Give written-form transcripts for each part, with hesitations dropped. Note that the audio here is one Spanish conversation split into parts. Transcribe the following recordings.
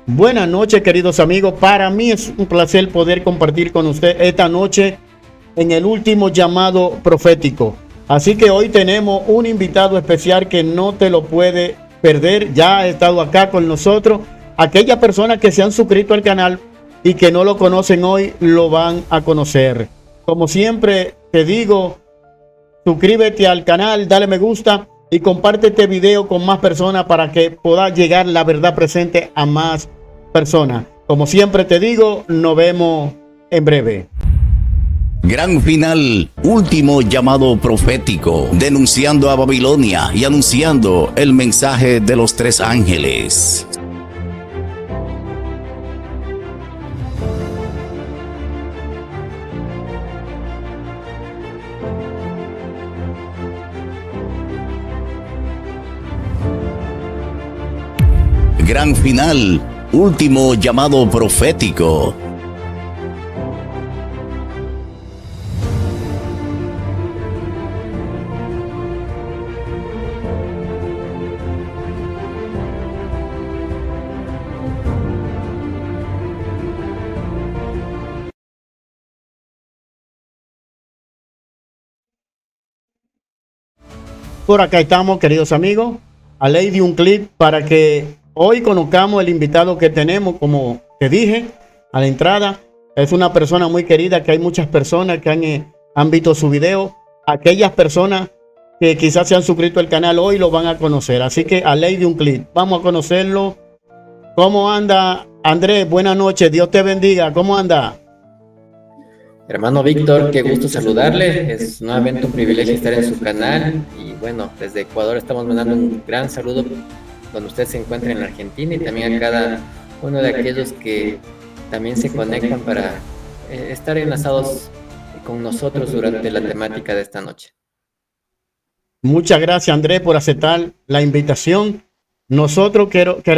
Buenas noches, queridos amigos. Para mí es un placer poder compartir con usted esta noche en el último llamado profético. Así que hoy tenemos un invitado especial que no te lo puede perder. Ya ha estado acá con nosotros. Aquellas personas que se han suscrito al canal y que no lo conocen hoy, lo van a conocer. Como siempre te digo, suscríbete al canal, dale me gusta y comparte este video con más personas para que pueda llegar la verdad presente a más personas. Como siempre te digo, nos vemos en breve. Gran final, último llamado profético, denunciando a Babilonia y anunciando el mensaje de los tres ángeles. Gran final, último llamado profético. Por acá estamos, queridos amigos, a ley de un clip para que hoy conozcamos el invitado que tenemos. Como te dije a la entrada, es una persona muy querida, que hay muchas personas que han visto su video. Aquellas personas que quizás se han suscrito al canal hoy lo van a conocer. Así que a ley de un clip, vamos a conocerlo. ¿Cómo anda, Andrés? Buenas noches, Dios te bendiga. ¿Cómo anda? Hermano Víctor, qué gusto saludarle. Es nuevamente un privilegio estar en su canal. Y bueno, desde Ecuador estamos mandando un gran saludo donde usted se encuentra en la Argentina y también a cada uno de aquellos que también se conectan para estar enlazados con nosotros durante la temática de esta noche. Muchas gracias, Andrés, por aceptar la invitación. Nosotros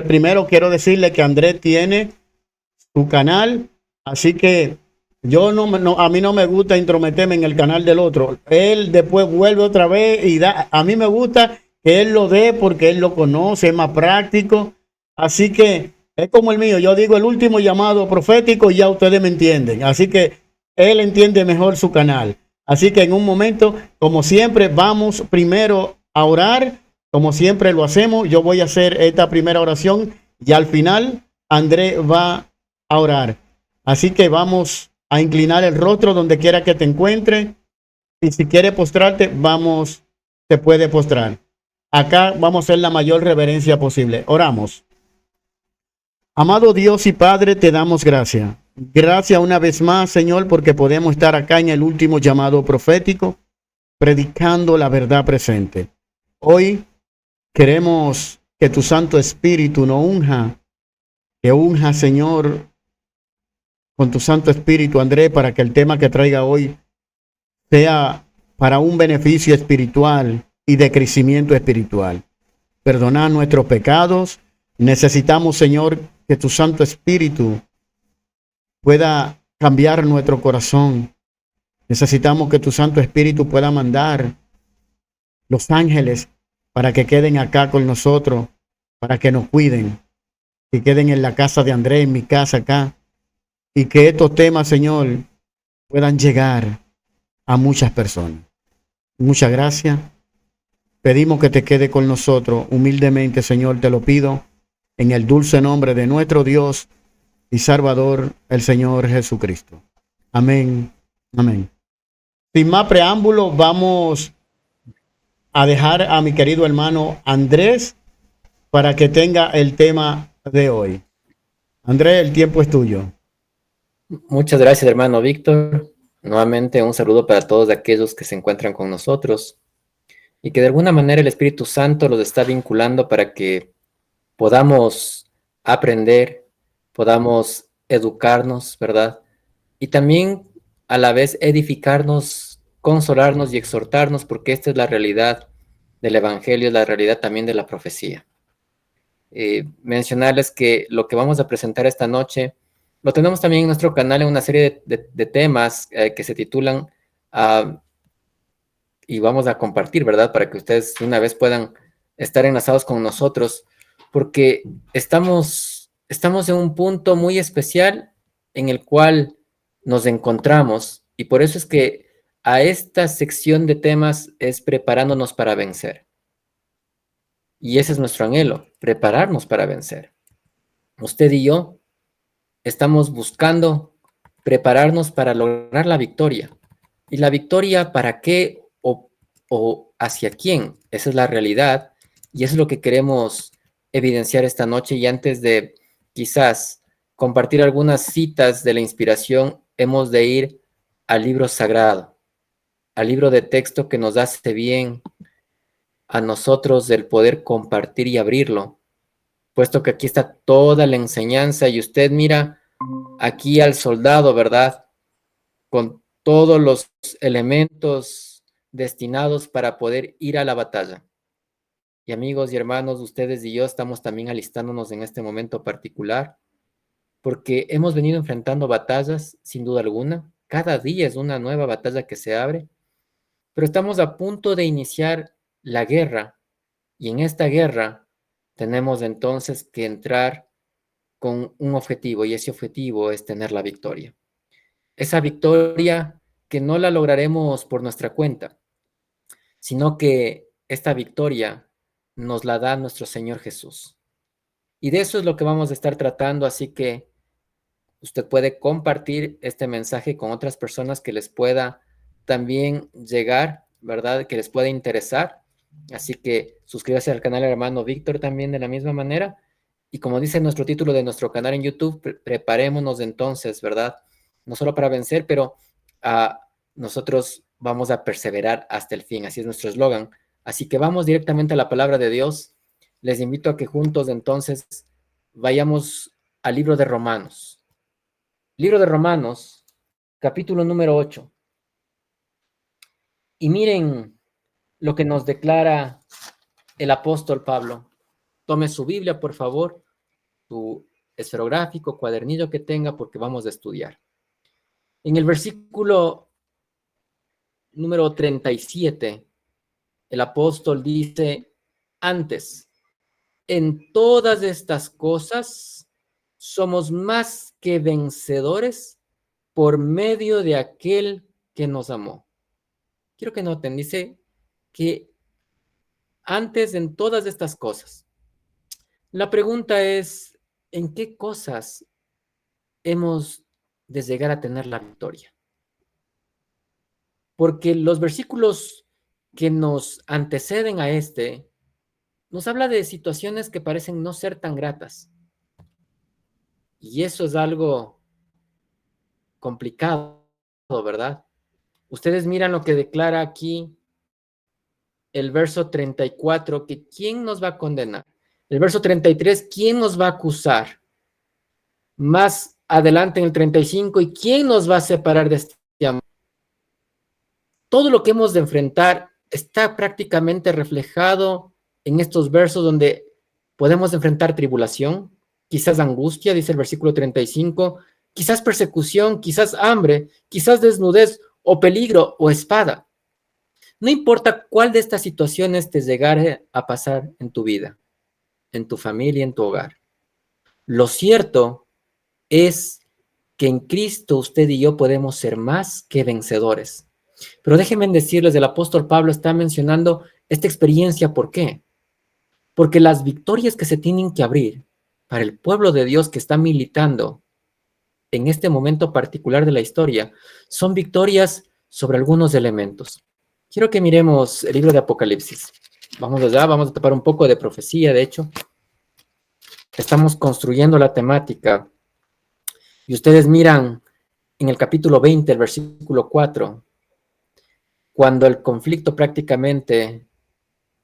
primero quiero decirle que Andrés tiene su canal, así que yo a mí no me gusta intrometerme en el canal del otro. Él después vuelve otra vez y da. A mí me gusta que él lo dé porque él lo conoce, es más práctico. Así que es como el mío. Yo digo el último llamado profético y ya ustedes me entienden. Así que él entiende mejor su canal. Así que en un momento, como siempre, vamos primero a orar. Como siempre lo hacemos. Yo voy a hacer esta primera oración y al final Andrés va a orar. Así que vamos a inclinar el rostro donde quiera que te encuentres. Y si quieres postrarte, te puede postrar. Acá vamos a hacer la mayor reverencia posible. Oramos. Amado Dios y Padre, te damos gracias. Gracias una vez más, Señor, porque podemos estar acá en el último llamado profético, predicando la verdad presente. Hoy queremos que tu Santo Espíritu nos unja, que unja, Señor, con tu Santo Espíritu, Andrés, para que el tema que traiga hoy sea para un beneficio espiritual y de crecimiento espiritual. Perdonar nuestros pecados. Necesitamos, Señor, que tu Santo Espíritu pueda cambiar nuestro corazón. Necesitamos que tu Santo Espíritu pueda mandar los ángeles para que queden acá con nosotros, para que nos cuiden, que queden en la casa de Andrés, en mi casa acá, y que estos temas, Señor, puedan llegar a muchas personas. Muchas gracias. Pedimos que te quede con nosotros humildemente, Señor, te lo pido en el dulce nombre de nuestro Dios y Salvador, el Señor Jesucristo. Amén. Amén. Sin más preámbulos, vamos a dejar a mi querido hermano Andrés para que tenga el tema de hoy. Andrés, el tiempo es tuyo. Muchas gracias, hermano Víctor. Nuevamente un saludo para todos aquellos que se encuentran con nosotros y que de alguna manera el Espíritu Santo los está vinculando para que podamos aprender, podamos educarnos, ¿verdad? Y también a la vez edificarnos, consolarnos y exhortarnos, porque esta es la realidad del Evangelio, es la realidad también de la profecía. Mencionarles que lo que vamos a presentar esta noche lo tenemos también en nuestro canal en una serie de temas que se titulan y vamos a compartir, ¿verdad? Para que ustedes una vez puedan estar enlazados con nosotros, porque estamos estamos en un punto muy especial en el cual nos encontramos y por eso es que a esta sección de temas es preparándonos para vencer. Y ese es nuestro anhelo, prepararnos para vencer. Usted y yo estamos buscando prepararnos para lograr la victoria. ¿Y la victoria para qué o hacia quién? Esa es la realidad y eso es lo que queremos evidenciar esta noche. Y antes de quizás compartir algunas citas de la inspiración, hemos de ir al libro sagrado, al libro de texto que nos hace bien a nosotros el poder compartir y abrirlo, puesto que aquí está toda la enseñanza y usted mira aquí al soldado, ¿verdad? Con todos los elementos destinados para poder ir a la batalla. Y amigos y hermanos, ustedes y yo estamos también alistándonos en este momento particular, porque hemos venido enfrentando batallas, sin duda alguna. Cada día es una nueva batalla que se abre, pero estamos a punto de iniciar la guerra, y en esta guerra tenemos entonces que entrar con un objetivo, y ese objetivo es tener la victoria. Esa victoria que no la lograremos por nuestra cuenta, sino que esta victoria nos la da nuestro Señor Jesús. Y de eso es lo que vamos a estar tratando, así que usted puede compartir este mensaje con otras personas que les pueda también llegar, ¿verdad? Que les pueda interesar. Así que suscríbase al canal hermano Víctor también de la misma manera. Y como dice nuestro título de nuestro canal en YouTube, preparémonos entonces, ¿verdad? No solo para vencer, pero nosotros vamos a perseverar hasta el fin. Así es nuestro eslogan. Así que vamos directamente a la palabra de Dios. Les invito a que juntos entonces vayamos al libro de Romanos. Libro de Romanos, capítulo número 8. Y miren lo que nos declara el apóstol Pablo. Tome su Biblia, por favor, su esferográfico, cuadernillo que tenga, porque vamos a estudiar. En el versículo número 37, el apóstol dice, antes, en todas estas cosas somos más que vencedores por medio de aquel que nos amó. Quiero que noten, dice que antes en todas estas cosas. La pregunta es, ¿en qué cosas hemos de llegar a tener la victoria? Porque los versículos que nos anteceden a este, nos habla de situaciones que parecen no ser tan gratas. Y eso es algo complicado, ¿verdad? Ustedes miran lo que declara aquí el verso 34, que ¿quién nos va a condenar? El verso 33, ¿quién nos va a acusar? Más adelante en el 35, ¿y quién nos va a separar de este amor? Todo lo que hemos de enfrentar está prácticamente reflejado en estos versos donde podemos enfrentar tribulación, quizás angustia, dice el versículo 35, quizás persecución, quizás hambre, quizás desnudez o peligro o espada. No importa cuál de estas situaciones te llegare a pasar en tu vida, en tu familia, en tu hogar. Lo cierto es que en Cristo usted y yo podemos ser más que vencedores. Pero déjenme decirles, el apóstol Pablo está mencionando esta experiencia. ¿Por qué? Porque las victorias que se tienen que abrir para el pueblo de Dios que está militando en este momento particular de la historia son victorias sobre algunos elementos. Quiero que miremos el libro de Apocalipsis. Vamos allá, vamos a tapar un poco de profecía, de hecho. Estamos construyendo la temática. Y ustedes miran en el capítulo 20, el versículo 4, cuando el conflicto prácticamente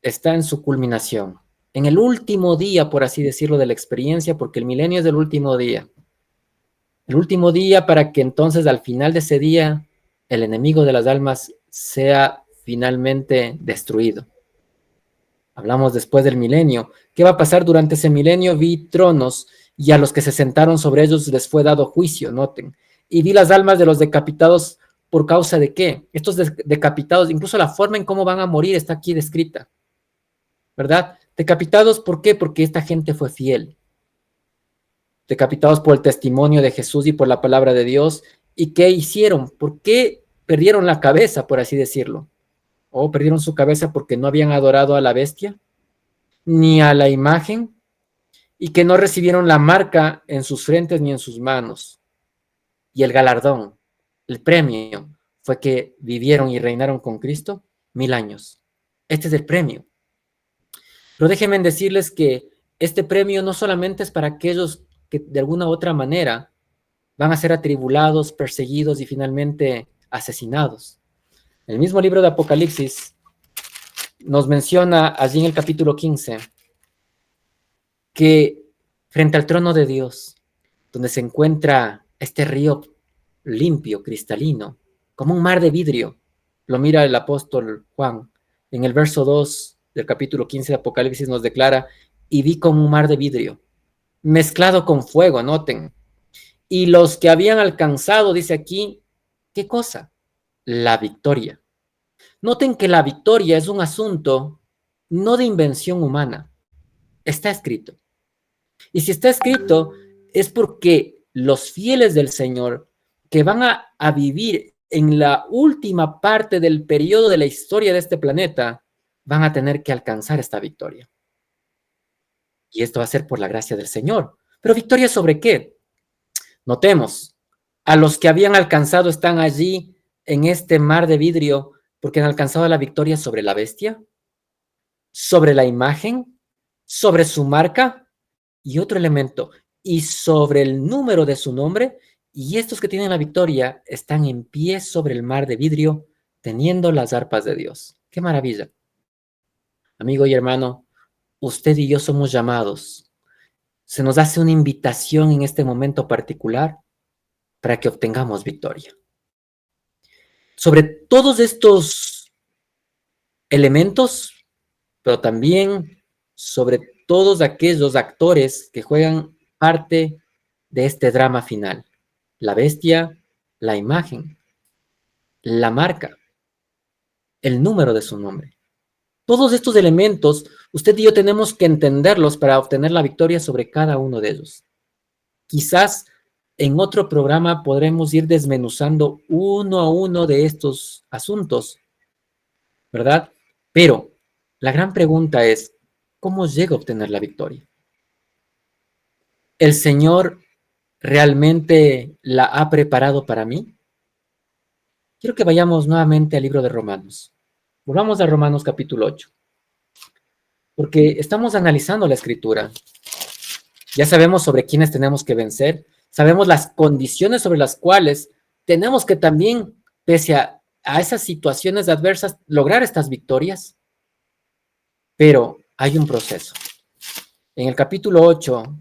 está en su culminación. En el último día, por así decirlo, de la experiencia, porque el milenio es el último día. El último día para que entonces al final de ese día el enemigo de las almas sea finalmente destruido. Hablamos después del milenio. ¿Qué va a pasar durante ese milenio? Vi tronos y a los que se sentaron sobre ellos les fue dado juicio, noten. Y vi las almas de los decapitados, ¿por causa de qué? Estos decapitados, incluso la forma en cómo van a morir está aquí descrita, ¿verdad? Decapitados, ¿por qué? Porque esta gente fue fiel. decapitados por el testimonio de Jesús y por la palabra de Dios. ¿Y qué hicieron? ¿Por qué perdieron la cabeza, por así decirlo? ¿O perdieron su cabeza porque no habían adorado a la bestia, ni a la imagen, y que no recibieron la marca en sus frentes ni en sus manos? Y el galardón, el premio, fue que vivieron y reinaron con Cristo 1000 años. Este es el premio. Pero déjenme decirles que este premio no solamente es para aquellos que de alguna u otra manera van a ser atribulados, perseguidos y finalmente asesinados. El mismo libro de Apocalipsis nos menciona allí en el capítulo 15 que frente al trono de Dios, donde se encuentra este río limpio, cristalino, como un mar de vidrio, lo mira el apóstol Juan. En el verso 2 del capítulo 15 de Apocalipsis nos declara: y vi como un mar de vidrio, mezclado con fuego, noten. Y los que habían alcanzado, dice aquí, ¿qué cosa? La victoria. Noten que la victoria es un asunto no de invención humana. Está escrito. Y si está escrito, es porque los fieles del Señor que van a vivir en la última parte del periodo de la historia de este planeta, van a tener que alcanzar esta victoria. Y esto va a ser por la gracia del Señor. ¿Pero victoria sobre qué? Notemos, a los que habían alcanzado están allí en este mar de vidrio porque han alcanzado la victoria sobre la bestia, sobre la imagen, sobre su marca y otro elemento, y sobre el número de su nombre. Y estos que tienen la victoria están en pie sobre el mar de vidrio, teniendo las arpas de Dios. ¡Qué maravilla! Amigo y hermano, usted y yo somos llamados. Se nos hace una invitación en este momento particular para que obtengamos victoria. Sobre todos estos elementos, pero también sobre todos aquellos actores que juegan parte de este drama final. La bestia, la imagen, la marca, el número de su nombre. Todos estos elementos, usted y yo tenemos que entenderlos para obtener la victoria sobre cada uno de ellos. Quizás en otro programa podremos ir desmenuzando uno a uno de estos asuntos, ¿verdad? Pero la gran pregunta es, ¿cómo llego a obtener la victoria? ¿El Señor realmente la ha preparado para mí? Quiero que vayamos nuevamente al libro de Romanos. Volvamos a Romanos capítulo 8, porque estamos analizando la Escritura. Ya sabemos sobre quiénes tenemos que vencer, sabemos las condiciones sobre las cuales tenemos que también, pese a esas situaciones adversas, lograr estas victorias. Pero hay un proceso. En el capítulo 8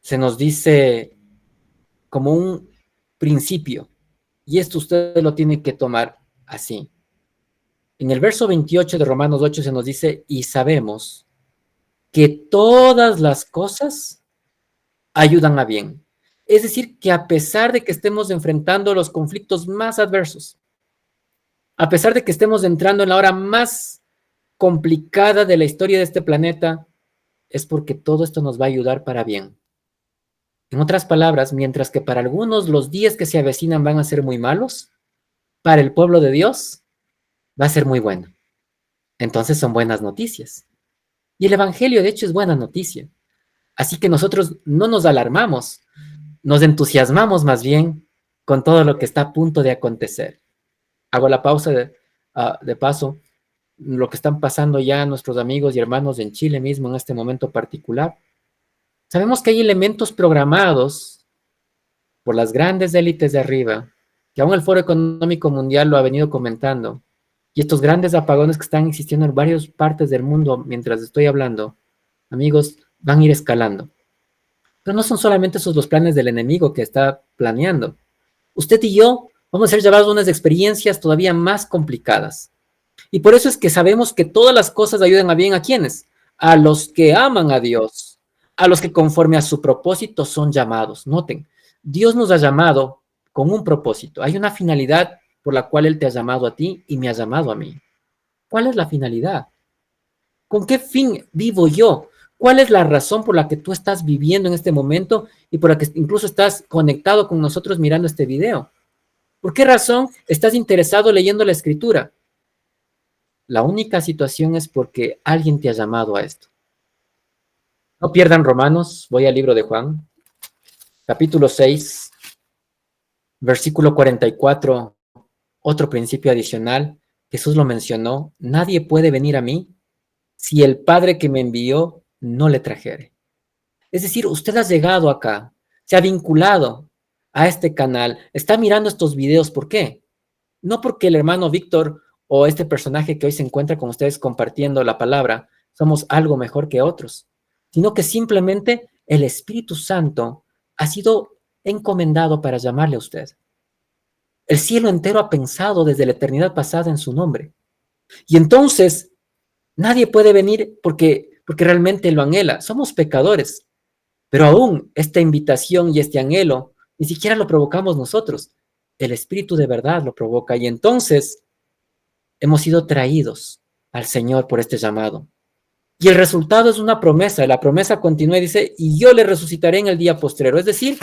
se nos dice como un principio, y esto usted lo tiene que tomar así. En el verso 28 de Romanos 8 se nos dice: y sabemos que todas las cosas ayudan a bien. Es decir, que a pesar de que estemos enfrentando los conflictos más adversos, a pesar de que estemos entrando en la hora más complicada de la historia de este planeta, es porque todo esto nos va a ayudar para bien. En otras palabras, mientras que para algunos los días que se avecinan van a ser muy malos, para el pueblo de Dios va a ser muy bueno. Entonces son buenas noticias. Y el Evangelio, de hecho, es buena noticia. Así que nosotros no nos alarmamos, nos entusiasmamos más bien con todo lo que está a punto de acontecer. Hago la pausa de paso. Lo que están pasando ya nuestros amigos y hermanos en Chile mismo en este momento particular. Sabemos que hay elementos programados por las grandes élites de arriba, que aún el Foro Económico Mundial lo ha venido comentando, y estos grandes apagones que están existiendo en varias partes del mundo mientras estoy hablando, amigos, van a ir escalando. Pero no son solamente esos los planes del enemigo que está planeando. Usted y yo vamos a ser llevados a unas experiencias todavía más complicadas. Y por eso es que sabemos que todas las cosas ayudan a bien. ¿A quiénes? A los que aman a Dios, a los que conforme a su propósito son llamados. Noten, Dios nos ha llamado con un propósito. Hay una finalidad por la cual Él te ha llamado a ti y me ha llamado a mí. ¿Cuál es la finalidad? ¿Con qué fin vivo yo? ¿Cuál es la razón por la que tú estás viviendo en este momento y por la que incluso estás conectado con nosotros mirando este video? ¿Por qué razón estás interesado leyendo la escritura? La única situación es porque alguien te ha llamado a esto. No pierdan Romanos, voy al libro de Juan, capítulo 6, versículo 44, otro principio adicional. Jesús lo mencionó, nadie puede venir a mí si el Padre que me envió no le trajere. Es decir, usted ha llegado acá, se ha vinculado a este canal, está mirando estos videos, ¿por qué? No porque el hermano Víctor o este personaje que hoy se encuentra con ustedes compartiendo la palabra, somos algo mejor que otros, sino que simplemente el Espíritu Santo ha sido encomendado para llamarle a usted. El cielo entero ha pensado desde la eternidad pasada en su nombre. Y entonces nadie puede venir porque realmente lo anhela. Somos pecadores, pero aún esta invitación y este anhelo ni siquiera lo provocamos nosotros. El Espíritu de verdad lo provoca y entonces hemos sido traídos al Señor por este llamado. Y el resultado es una promesa. La promesa continúa y dice, y yo le resucitaré en el día postrero. Es decir,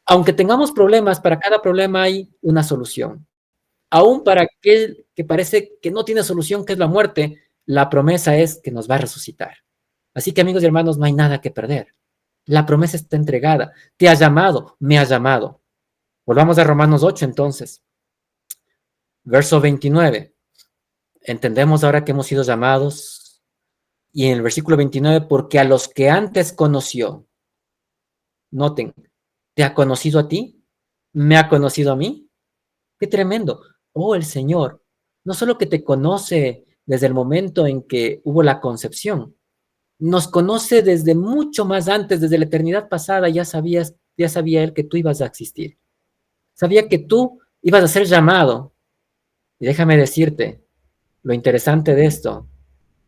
aunque tengamos problemas, para cada problema hay una solución. Aún para aquel que parece que no tiene solución, que es la muerte, la promesa es que nos va a resucitar. Así que, amigos y hermanos, no hay nada que perder. La promesa está entregada. Te ha llamado, me ha llamado. Volvamos a Romanos 8, entonces. Verso 29. Entendemos ahora que hemos sido llamados. Y en el versículo 29, porque a los que antes conoció, noten, ¿te ha conocido a ti? ¿Me ha conocido a mí? ¡Qué tremendo! Oh, el Señor, no solo que te conoce desde el momento en que hubo la concepción, nos conoce desde mucho más antes, desde la eternidad pasada, ya sabía Él que tú ibas a existir. Sabía que tú ibas a ser llamado. Y déjame decirte, lo interesante de esto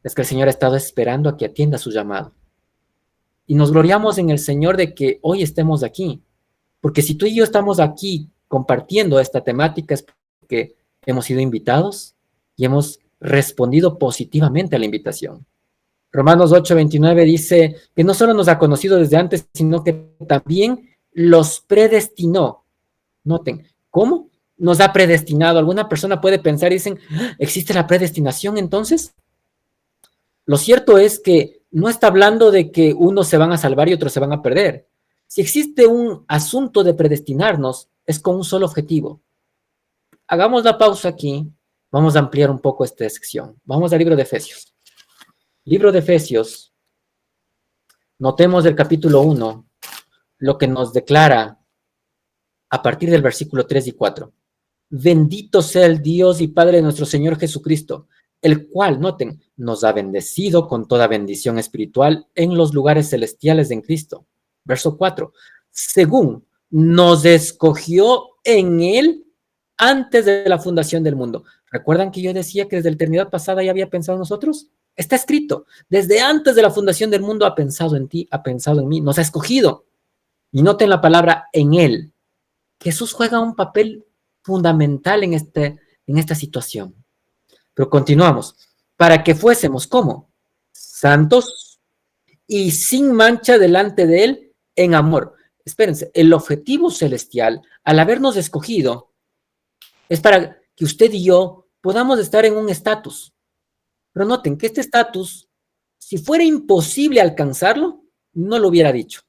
es que el Señor ha estado esperando a que atienda su llamado. Y nos gloriamos en el Señor de que hoy estemos aquí. Porque si tú y yo estamos aquí compartiendo esta temática es porque hemos sido invitados y hemos respondido positivamente a la invitación. Romanos 8:29 dice que no solo nos ha conocido desde antes, sino que también los predestinó. Noten, ¿cómo? Nos ha predestinado. Alguna persona puede pensar y dicen, ¿existe la predestinación entonces? Lo cierto es que no está hablando de que unos se van a salvar y otros se van a perder. Si existe un asunto de predestinarnos, es con un solo objetivo. Hagamos la pausa aquí. Vamos a ampliar un poco esta sección. Vamos al libro de Efesios. Libro de Efesios. Notemos del capítulo 1 lo que nos declara a partir del versículo 3 y 4. Bendito sea el Dios y Padre de nuestro Señor Jesucristo, el cual, noten, nos ha bendecido con toda bendición espiritual en los lugares celestiales en Cristo. Verso 4. Según nos escogió en Él antes de la fundación del mundo. ¿Recuerdan que yo decía que desde la eternidad pasada ya había pensado en nosotros? Está escrito. Desde antes de la fundación del mundo ha pensado en ti, ha pensado en mí, nos ha escogido. Y noten la palabra en Él. Jesús juega un papel fundamental en esta situación. Pero continuamos. Para que fuésemos, ¿cómo? Santos y sin mancha delante de Él en amor. Espérense, el objetivo celestial, al habernos escogido, es para que usted y yo podamos estar en un estatus. Pero noten que este estatus, si fuera imposible alcanzarlo, no lo hubiera dicho.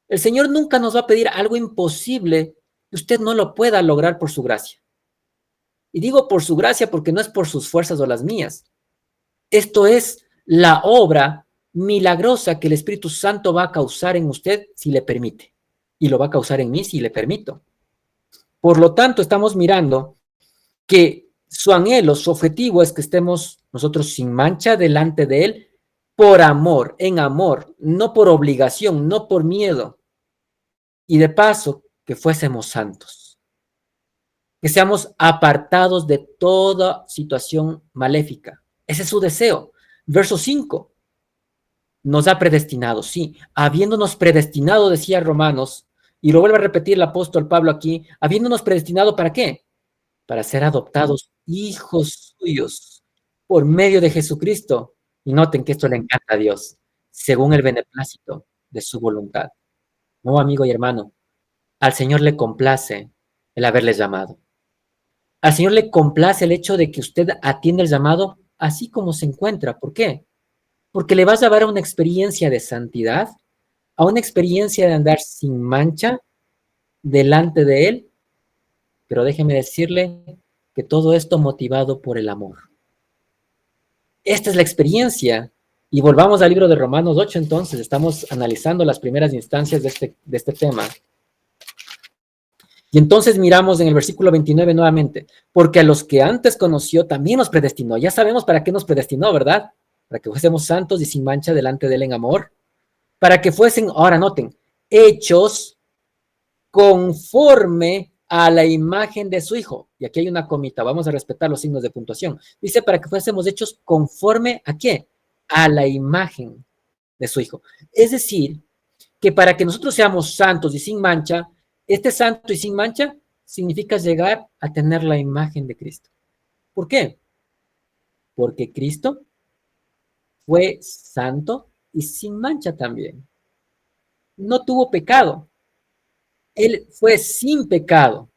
El Señor nunca nos va a pedir algo imposible que usted no lo pueda lograr por su gracia. Y digo por su gracia porque no es por sus fuerzas o las mías. Esto es la obra milagrosa que el Espíritu Santo va a causar en usted si le permite. Y lo va a causar en mí si le permito. Por lo tanto, estamos mirando que su anhelo, su objetivo es que estemos nosotros sin mancha delante de Él por amor, en amor, no por obligación, no por miedo. Y de paso, que fuésemos santos. Que seamos apartados de toda situación maléfica. Ese es su deseo. Verso 5. Nos ha predestinado, sí. Habiéndonos predestinado, decía Romanos, y lo vuelve a repetir el apóstol Pablo aquí, habiéndonos predestinado, ¿para qué? Para ser adoptados hijos suyos por medio de Jesucristo. Y noten que esto le encanta a Dios. según el beneplácito de su voluntad. No, amigo y hermano, al Señor le complace el haberles llamado. Al Señor le complace el hecho de que usted atienda el llamado así como se encuentra. ¿Por qué? Porque le va a llevar a una experiencia de santidad, a una experiencia de andar sin mancha delante de Él. Pero déjeme decirle que todo esto motivado por el amor. Esta es la experiencia. Y volvamos al libro de Romanos 8, entonces, estamos analizando las primeras instancias de este tema. Y entonces miramos en el versículo 29 nuevamente, porque a los que antes conoció también nos predestinó. Ya sabemos para qué nos predestinó, ¿verdad? Para que fuésemos santos y sin mancha delante de Él en amor. Para que fuesen, ahora noten, hechos conforme a la imagen de su Hijo. Y aquí hay una comita, vamos a respetar los signos de puntuación. Dice, para que fuésemos hechos conforme ¿a qué? A la imagen de su Hijo. Es decir, que para que nosotros seamos santos y sin mancha, este santo y sin mancha significa llegar a tener la imagen de Cristo. ¿Por qué? Porque Cristo fue santo y sin mancha también. No tuvo pecado. Él fue sin pecado.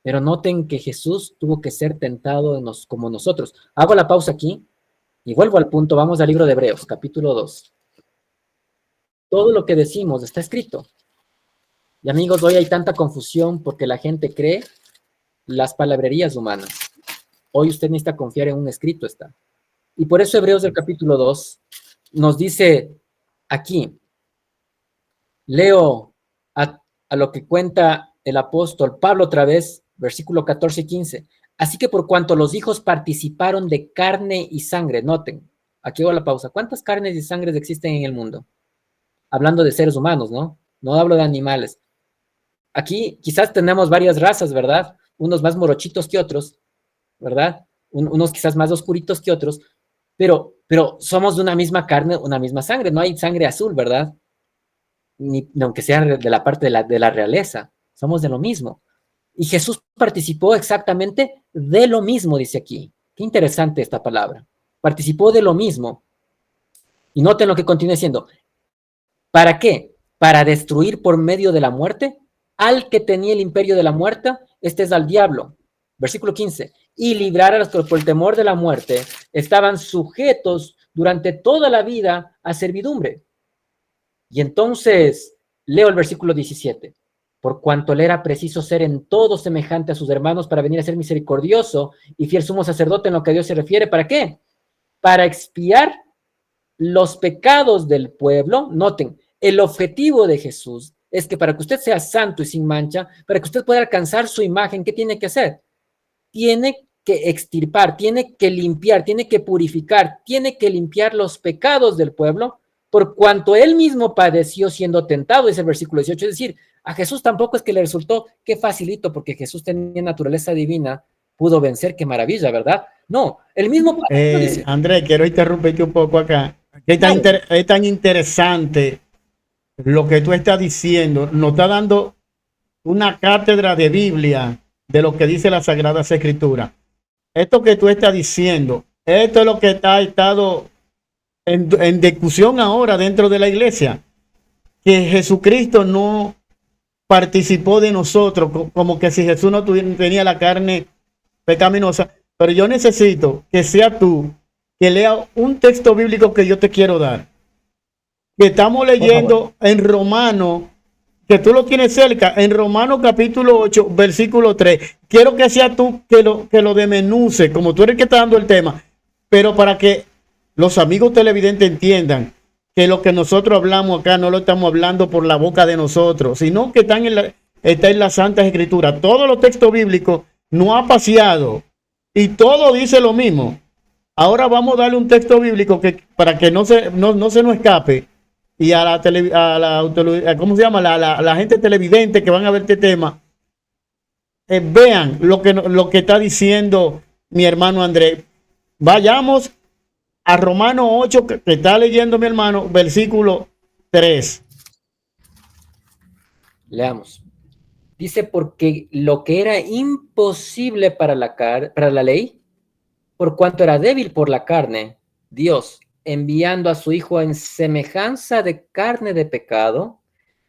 Pero noten que Jesús tuvo que ser tentado como nosotros. Hago la pausa aquí y vuelvo al punto. Vamos al libro de Hebreos, capítulo 2. Todo lo que decimos está escrito. Y amigos, hoy hay tanta confusión porque la gente cree las palabrerías humanas. Hoy usted necesita confiar en un escrito, está. Y por eso Hebreos del capítulo 2 nos dice aquí, leo a lo que cuenta el apóstol Pablo otra vez, versículo 14 y 15. Así que por cuanto los hijos participaron de carne y sangre, noten, aquí hago la pausa, ¿cuántas carnes y sangres existen en el mundo? Hablando de seres humanos, ¿no? No hablo de animales. Aquí quizás tenemos varias razas, ¿verdad? Unos más morochitos que otros, ¿verdad? Unos quizás más oscuritos que otros, pero somos de una misma carne, una misma sangre, no hay sangre azul, ¿verdad? Ni aunque sea de la parte de la realeza, somos de lo mismo. Y Jesús participó exactamente de lo mismo, dice aquí. Qué interesante esta palabra. Participó de lo mismo. Y noten lo que continúa diciendo. ¿Para qué? Para destruir por medio de la muerte al que tenía el imperio de la muerte, este es al diablo. Versículo 15. Y librar a los que por el temor de la muerte estaban sujetos durante toda la vida a servidumbre. Y entonces leo el versículo 17. Por cuanto le era preciso ser en todo semejante a sus hermanos para venir a ser misericordioso y fiel sumo sacerdote en lo que a Dios se refiere. ¿Para qué? Para expiar los pecados del pueblo. Noten, el objetivo de Jesús es que para que usted sea santo y sin mancha, para que usted pueda alcanzar su imagen, ¿qué tiene que hacer? Tiene que extirpar, tiene que limpiar, tiene que purificar, tiene que limpiar los pecados del pueblo, por cuanto él mismo padeció siendo tentado, es el versículo 18, es decir, a Jesús tampoco es que le resultó, qué facilito, porque Jesús tenía naturaleza divina, pudo vencer, qué maravilla, ¿verdad? No, el mismo dice. Andrés, quiero interrumpirte un poco acá. Es tan interesante lo que tú estás diciendo. Nos está dando una cátedra de Biblia de lo que dice la Sagrada Escritura. Esto que tú estás diciendo, esto es lo que ha estado en discusión ahora dentro de la iglesia. Que Jesucristo no participó de nosotros, como que si Jesús no tenía la carne pecaminosa. Pero yo necesito que sea tú que lea un texto bíblico que yo te quiero dar. Que estamos leyendo en Romano, que tú lo tienes cerca, en Romano capítulo 8, versículo 3. Quiero que sea tú que lo desmenuce, como tú eres el que está dando el tema, pero para que los amigos televidentes entiendan que lo que nosotros hablamos acá no lo estamos hablando por la boca de nosotros, sino que está en la Santa Escritura. Todos los textos bíblicos no ha paseado y todo dice lo mismo. Ahora vamos a darle un texto bíblico que para que no se nos escape y a ¿cómo se llama? La gente televidente que van a ver este tema, vean lo que está diciendo mi hermano Andrés. Vayamos a Romanos 8, que está leyendo mi hermano, versículo 3. Leamos. Dice, porque lo que era imposible para la ley, por cuanto era débil por la carne, Dios enviando a su Hijo en semejanza de carne de pecado,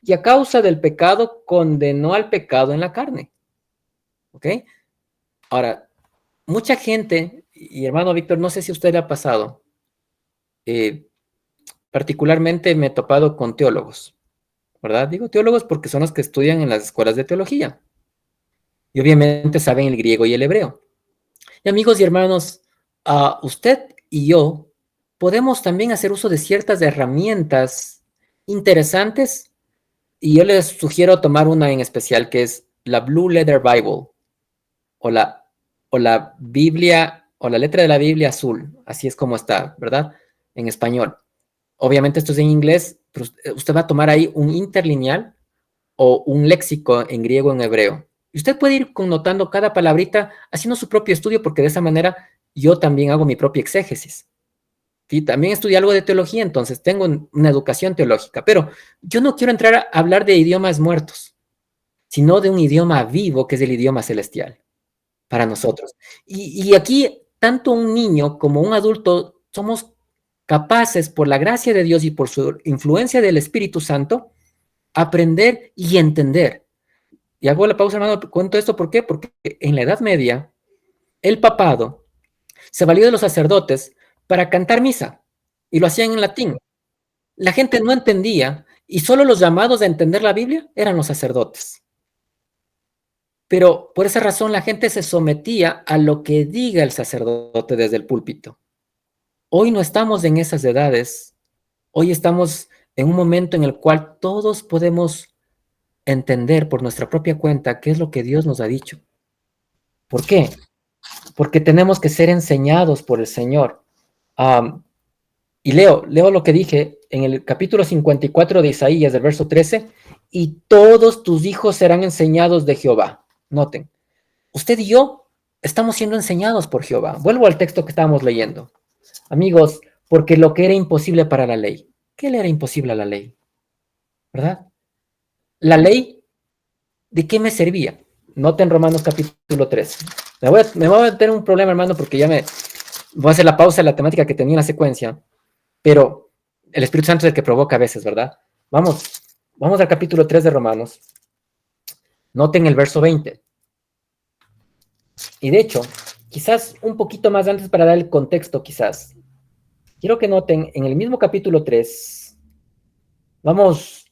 y a causa del pecado condenó al pecado en la carne. ¿Ok? Ahora, mucha gente, y hermano Víctor, no sé si a usted le ha pasado, particularmente me he topado con teólogos, ¿verdad? Digo teólogos porque son los que estudian en las escuelas de teología, y obviamente saben el griego y el hebreo. Y amigos y hermanos, usted y yo podemos también hacer uso de ciertas herramientas interesantes, y yo les sugiero tomar una en especial, que es la Blue Letter Bible, o la Biblia, o la letra de la Biblia azul, así es como está, ¿verdad? En español. Obviamente esto es en inglés, pero usted va a tomar ahí un interlineal o un léxico en griego o en hebreo. Y usted puede ir connotando cada palabrita, haciendo su propio estudio, porque de esa manera yo también hago mi propia exégesis. ¿Sí? También estudié algo de teología, entonces tengo una educación teológica, pero yo no quiero entrar a hablar de idiomas muertos, sino de un idioma vivo, que es el idioma celestial para nosotros. Y aquí, tanto un niño como un adulto somos capaces, por la gracia de Dios y por su influencia del Espíritu Santo, aprender y entender. Y hago la pausa, hermano, cuento esto, ¿por qué? Porque en la Edad Media, el papado se valió de los sacerdotes para cantar misa, y lo hacían en latín. La gente no entendía, y solo los llamados a entender la Biblia eran los sacerdotes. Pero por esa razón la gente se sometía a lo que diga el sacerdote desde el púlpito. Hoy no estamos en esas edades. Hoy estamos en un momento en el cual todos podemos entender por nuestra propia cuenta qué es lo que Dios nos ha dicho. ¿Por qué? Porque tenemos que ser enseñados por el Señor. Y leo lo que dije en el capítulo 54 de Isaías, del verso 13, y todos tus hijos serán enseñados de Jehová. Noten, usted y yo estamos siendo enseñados por Jehová. Vuelvo al texto que estábamos leyendo. Amigos, porque lo que era imposible para la ley, ¿qué le era imposible a la ley? ¿Verdad? La ley, ¿de qué me servía? Noten Romanos capítulo 3. Me voy a tener un problema, hermano, porque ya voy a hacer la pausa en la temática que tenía en la secuencia, pero el Espíritu Santo es el que provoca a veces, ¿verdad? Vamos al capítulo 3 de Romanos. Noten el verso 20. Y de hecho, quizás un poquito más antes para dar el contexto, quizás. Quiero que noten en el mismo capítulo 3, vamos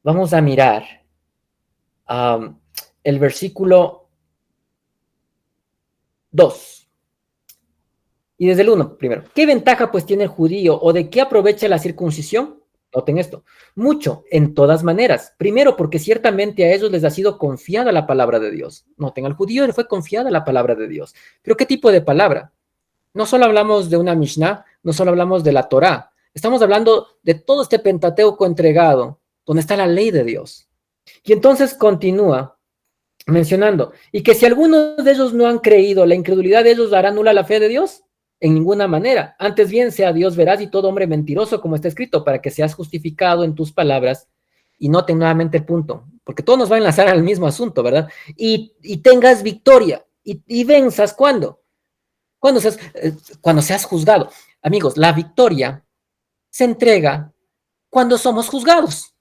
a mirar el versículo 2. Y desde el 1 primero. ¿Qué ventaja pues tiene el judío, o de qué aprovecha la circuncisión? Noten esto. Mucho, en todas maneras. Primero, porque ciertamente a ellos les ha sido confiada la palabra de Dios. Noten, al judío le fue confiada la palabra de Dios. ¿Pero qué tipo de palabra? No solo hablamos de una Mishnah, no solo hablamos de la Torá. Estamos hablando de todo este Pentateuco entregado, donde está la ley de Dios. Y entonces continúa mencionando, y que si algunos de ellos no han creído, la incredulidad de ellos hará nula la fe de Dios. En ninguna manera. Antes bien, sea Dios veraz y todo hombre mentiroso, como está escrito, para que seas justificado en tus palabras. Y noten nuevamente el punto, porque todo nos va a enlazar al mismo asunto, ¿verdad? Y tengas victoria, y venzas, ¿cuándo? Cuando seas juzgado. Amigos, la victoria se entrega cuando somos juzgados.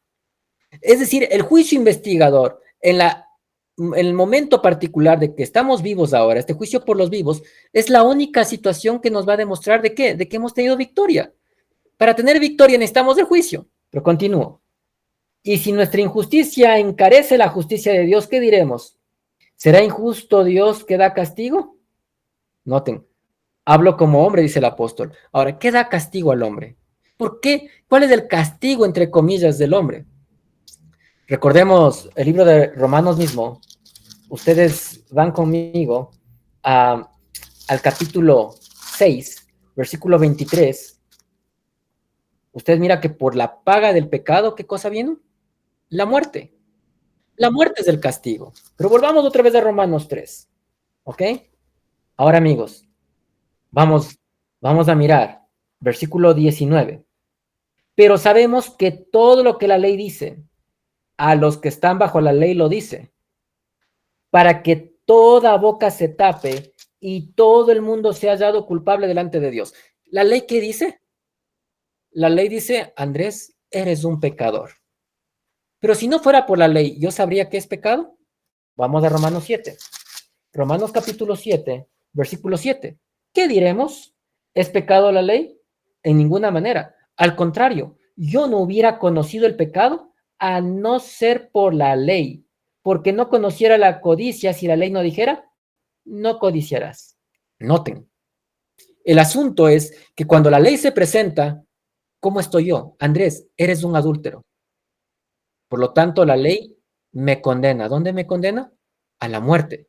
Es decir, el juicio investigador, en el momento particular de que estamos vivos ahora, este juicio por los vivos, es la única situación que nos va a demostrar de qué, de que hemos tenido victoria. Para tener victoria necesitamos el juicio. Pero continúo. Y si nuestra injusticia encarece la justicia de Dios, ¿qué diremos? ¿Será injusto Dios que da castigo? Noten, hablo como hombre, dice el apóstol. Ahora, ¿qué da castigo al hombre? ¿Por qué? ¿Cuál es el castigo, entre comillas, del hombre? Recordemos el libro de Romanos mismo. Ustedes van conmigo al capítulo 6, versículo 23. Usted mira que por la paga del pecado, ¿qué cosa viene? La muerte. La muerte es el castigo. Pero volvamos otra vez a Romanos 3. ¿Ok? Ahora, amigos, vamos a mirar versículo 19. Pero sabemos que todo lo que la ley dice, a los que están bajo la ley lo dice, para que toda boca se tape y todo el mundo sea hallado culpable delante de Dios. ¿La ley qué dice? la ley dice, Andrés, eres un pecador. Pero si no fuera por la ley, ¿yo sabría qué es pecado? Vamos a Romanos 7. Romanos capítulo 7, versículo 7. ¿Qué diremos? ¿Es pecado la ley? En ninguna manera. Al contrario, yo no hubiera conocido el pecado a no ser por la ley, porque no conociera la codicia si la ley no dijera, no codiciarás. Noten, el asunto es que cuando la ley se presenta, ¿cómo estoy yo? Andrés, eres un adúltero. Por lo tanto, la ley me condena. ¿Dónde me condena? A la muerte.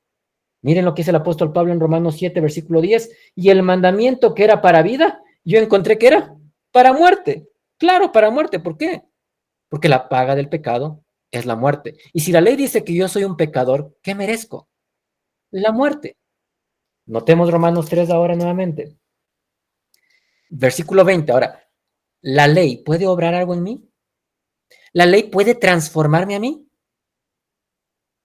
Miren lo que dice el apóstol Pablo en Romanos 7, versículo 10. Y el mandamiento que era para vida, yo encontré que era para muerte. Claro, para muerte. ¿Por qué? Porque la paga del pecado es la muerte. Y si la ley dice que yo soy un pecador, ¿qué merezco? La muerte. Notemos Romanos 3 ahora nuevamente. Versículo 20. Ahora, ¿la ley puede obrar algo en mí? ¿La ley puede transformarme a mí?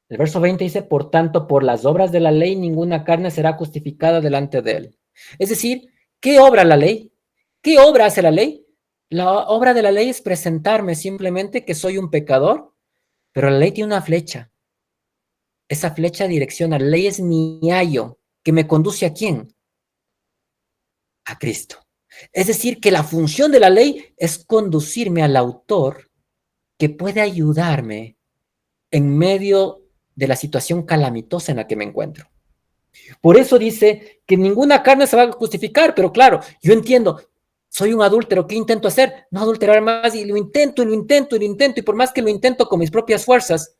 El verso 20 dice, por tanto, por las obras de la ley, ninguna carne será justificada delante de él. Es decir, ¿qué obra la ley? ¿Qué obra hace la ley? La obra de la ley es presentarme simplemente que soy un pecador, pero la ley tiene una flecha. Esa flecha direcciona, la ley es mi ayo, que me conduce ¿a quién? A Cristo. Es decir, que la función de la ley es conducirme al autor que puede ayudarme en medio de la situación calamitosa en la que me encuentro. Por eso dice que ninguna carne se va a justificar, pero claro, yo entiendo, soy un adúltero, ¿qué intento hacer? No adulterar más, y lo intento, y lo intento, y lo intento, y por más que lo intento con mis propias fuerzas,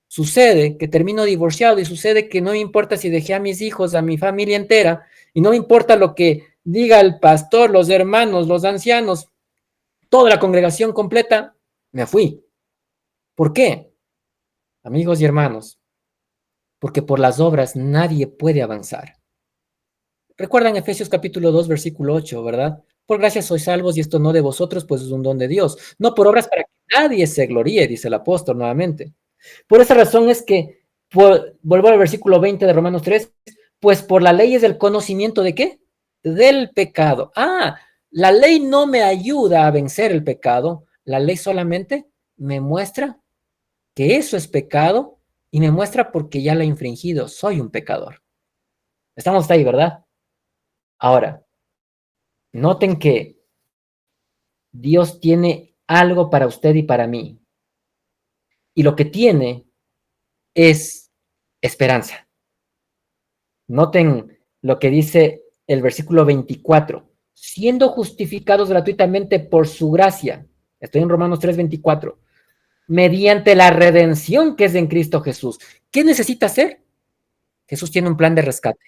sucede que termino divorciado, y sucede que no me importa si dejé a mis hijos, a mi familia entera, y no me importa lo que diga el pastor, los hermanos, los ancianos, toda la congregación completa, me fui. ¿Por qué? Amigos y hermanos, porque por las obras nadie puede avanzar. Recuerdan Efesios capítulo 2, versículo 8, ¿verdad? Por gracia sois salvos y esto no de vosotros, pues es un don de Dios. No por obras para que nadie se gloríe, dice el apóstol nuevamente. Por esa razón es que, vuelvo al versículo 20 de Romanos 3, pues por la ley es el conocimiento ¿de qué? Del pecado. La ley no me ayuda a vencer el pecado, la ley solamente me muestra que eso es pecado y me muestra porque ya la he infringido, soy un pecador. Estamos ahí, ¿verdad? Ahora, noten que Dios tiene algo para usted y para mí. Y lo que tiene es esperanza. Noten lo que dice el versículo 24. Siendo justificados gratuitamente por su gracia. Estoy en Romanos 3:24. Mediante la redención que es en Cristo Jesús. ¿Qué necesita hacer? Jesús tiene un plan de rescate.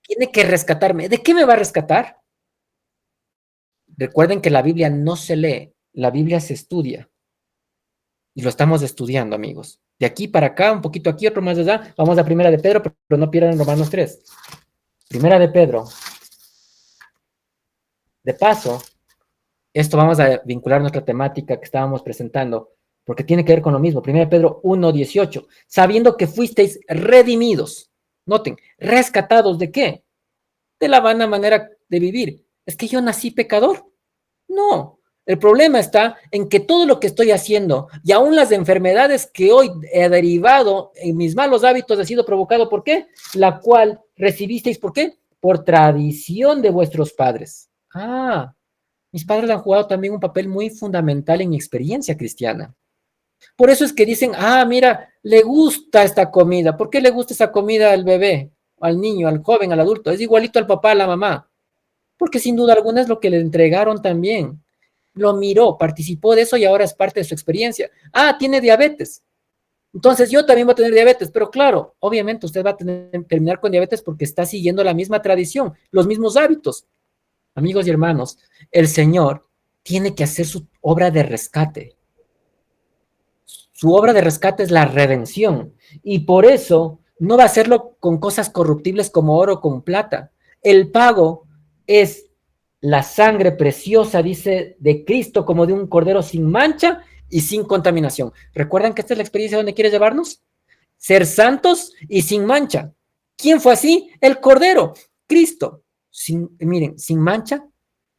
Tiene que rescatarme. ¿De qué me va a rescatar? Recuerden que la Biblia no se lee, la Biblia se estudia. Y lo estamos estudiando, amigos. De aquí para acá, un poquito aquí, otro más allá. Vamos a Primera de Pedro, pero no pierdan Romanos 3. Primera de Pedro. De paso, esto vamos a vincular nuestra temática que estábamos presentando, porque tiene que ver con lo mismo. Primera de Pedro 1:18. Sabiendo que fuisteis redimidos. Noten, rescatados ¿de qué? De la vana manera de vivir. ¿Es que yo nací pecador? No. El problema está en que todo lo que estoy haciendo y aún las enfermedades que hoy he derivado en mis malos hábitos ha sido provocado ¿por qué? La cual recibisteis ¿por qué? Por tradición de vuestros padres. Mis padres han jugado también un papel muy fundamental en mi experiencia cristiana. Por eso es que dicen, mira, le gusta esta comida. ¿Por qué le gusta esa comida al bebé, al niño, al joven, al adulto? Es igualito al papá, a la mamá. Porque sin duda alguna es lo que le entregaron también. Lo miró, participó de eso y ahora es parte de su experiencia. Tiene diabetes. Entonces yo también voy a tener diabetes, pero claro, obviamente usted va a terminar con diabetes porque está siguiendo la misma tradición, los mismos hábitos. Amigos y hermanos, el Señor tiene que hacer su obra de rescate. Su obra de rescate es la redención y por eso no va a hacerlo con cosas corruptibles como oro o con plata. El pago es la sangre preciosa, dice, de Cristo como de un cordero sin mancha y sin contaminación. ¿Recuerdan que esta es la experiencia donde quiere llevarnos? Ser santos y sin mancha. ¿Quién fue así? El cordero, Cristo. Miren, sin mancha,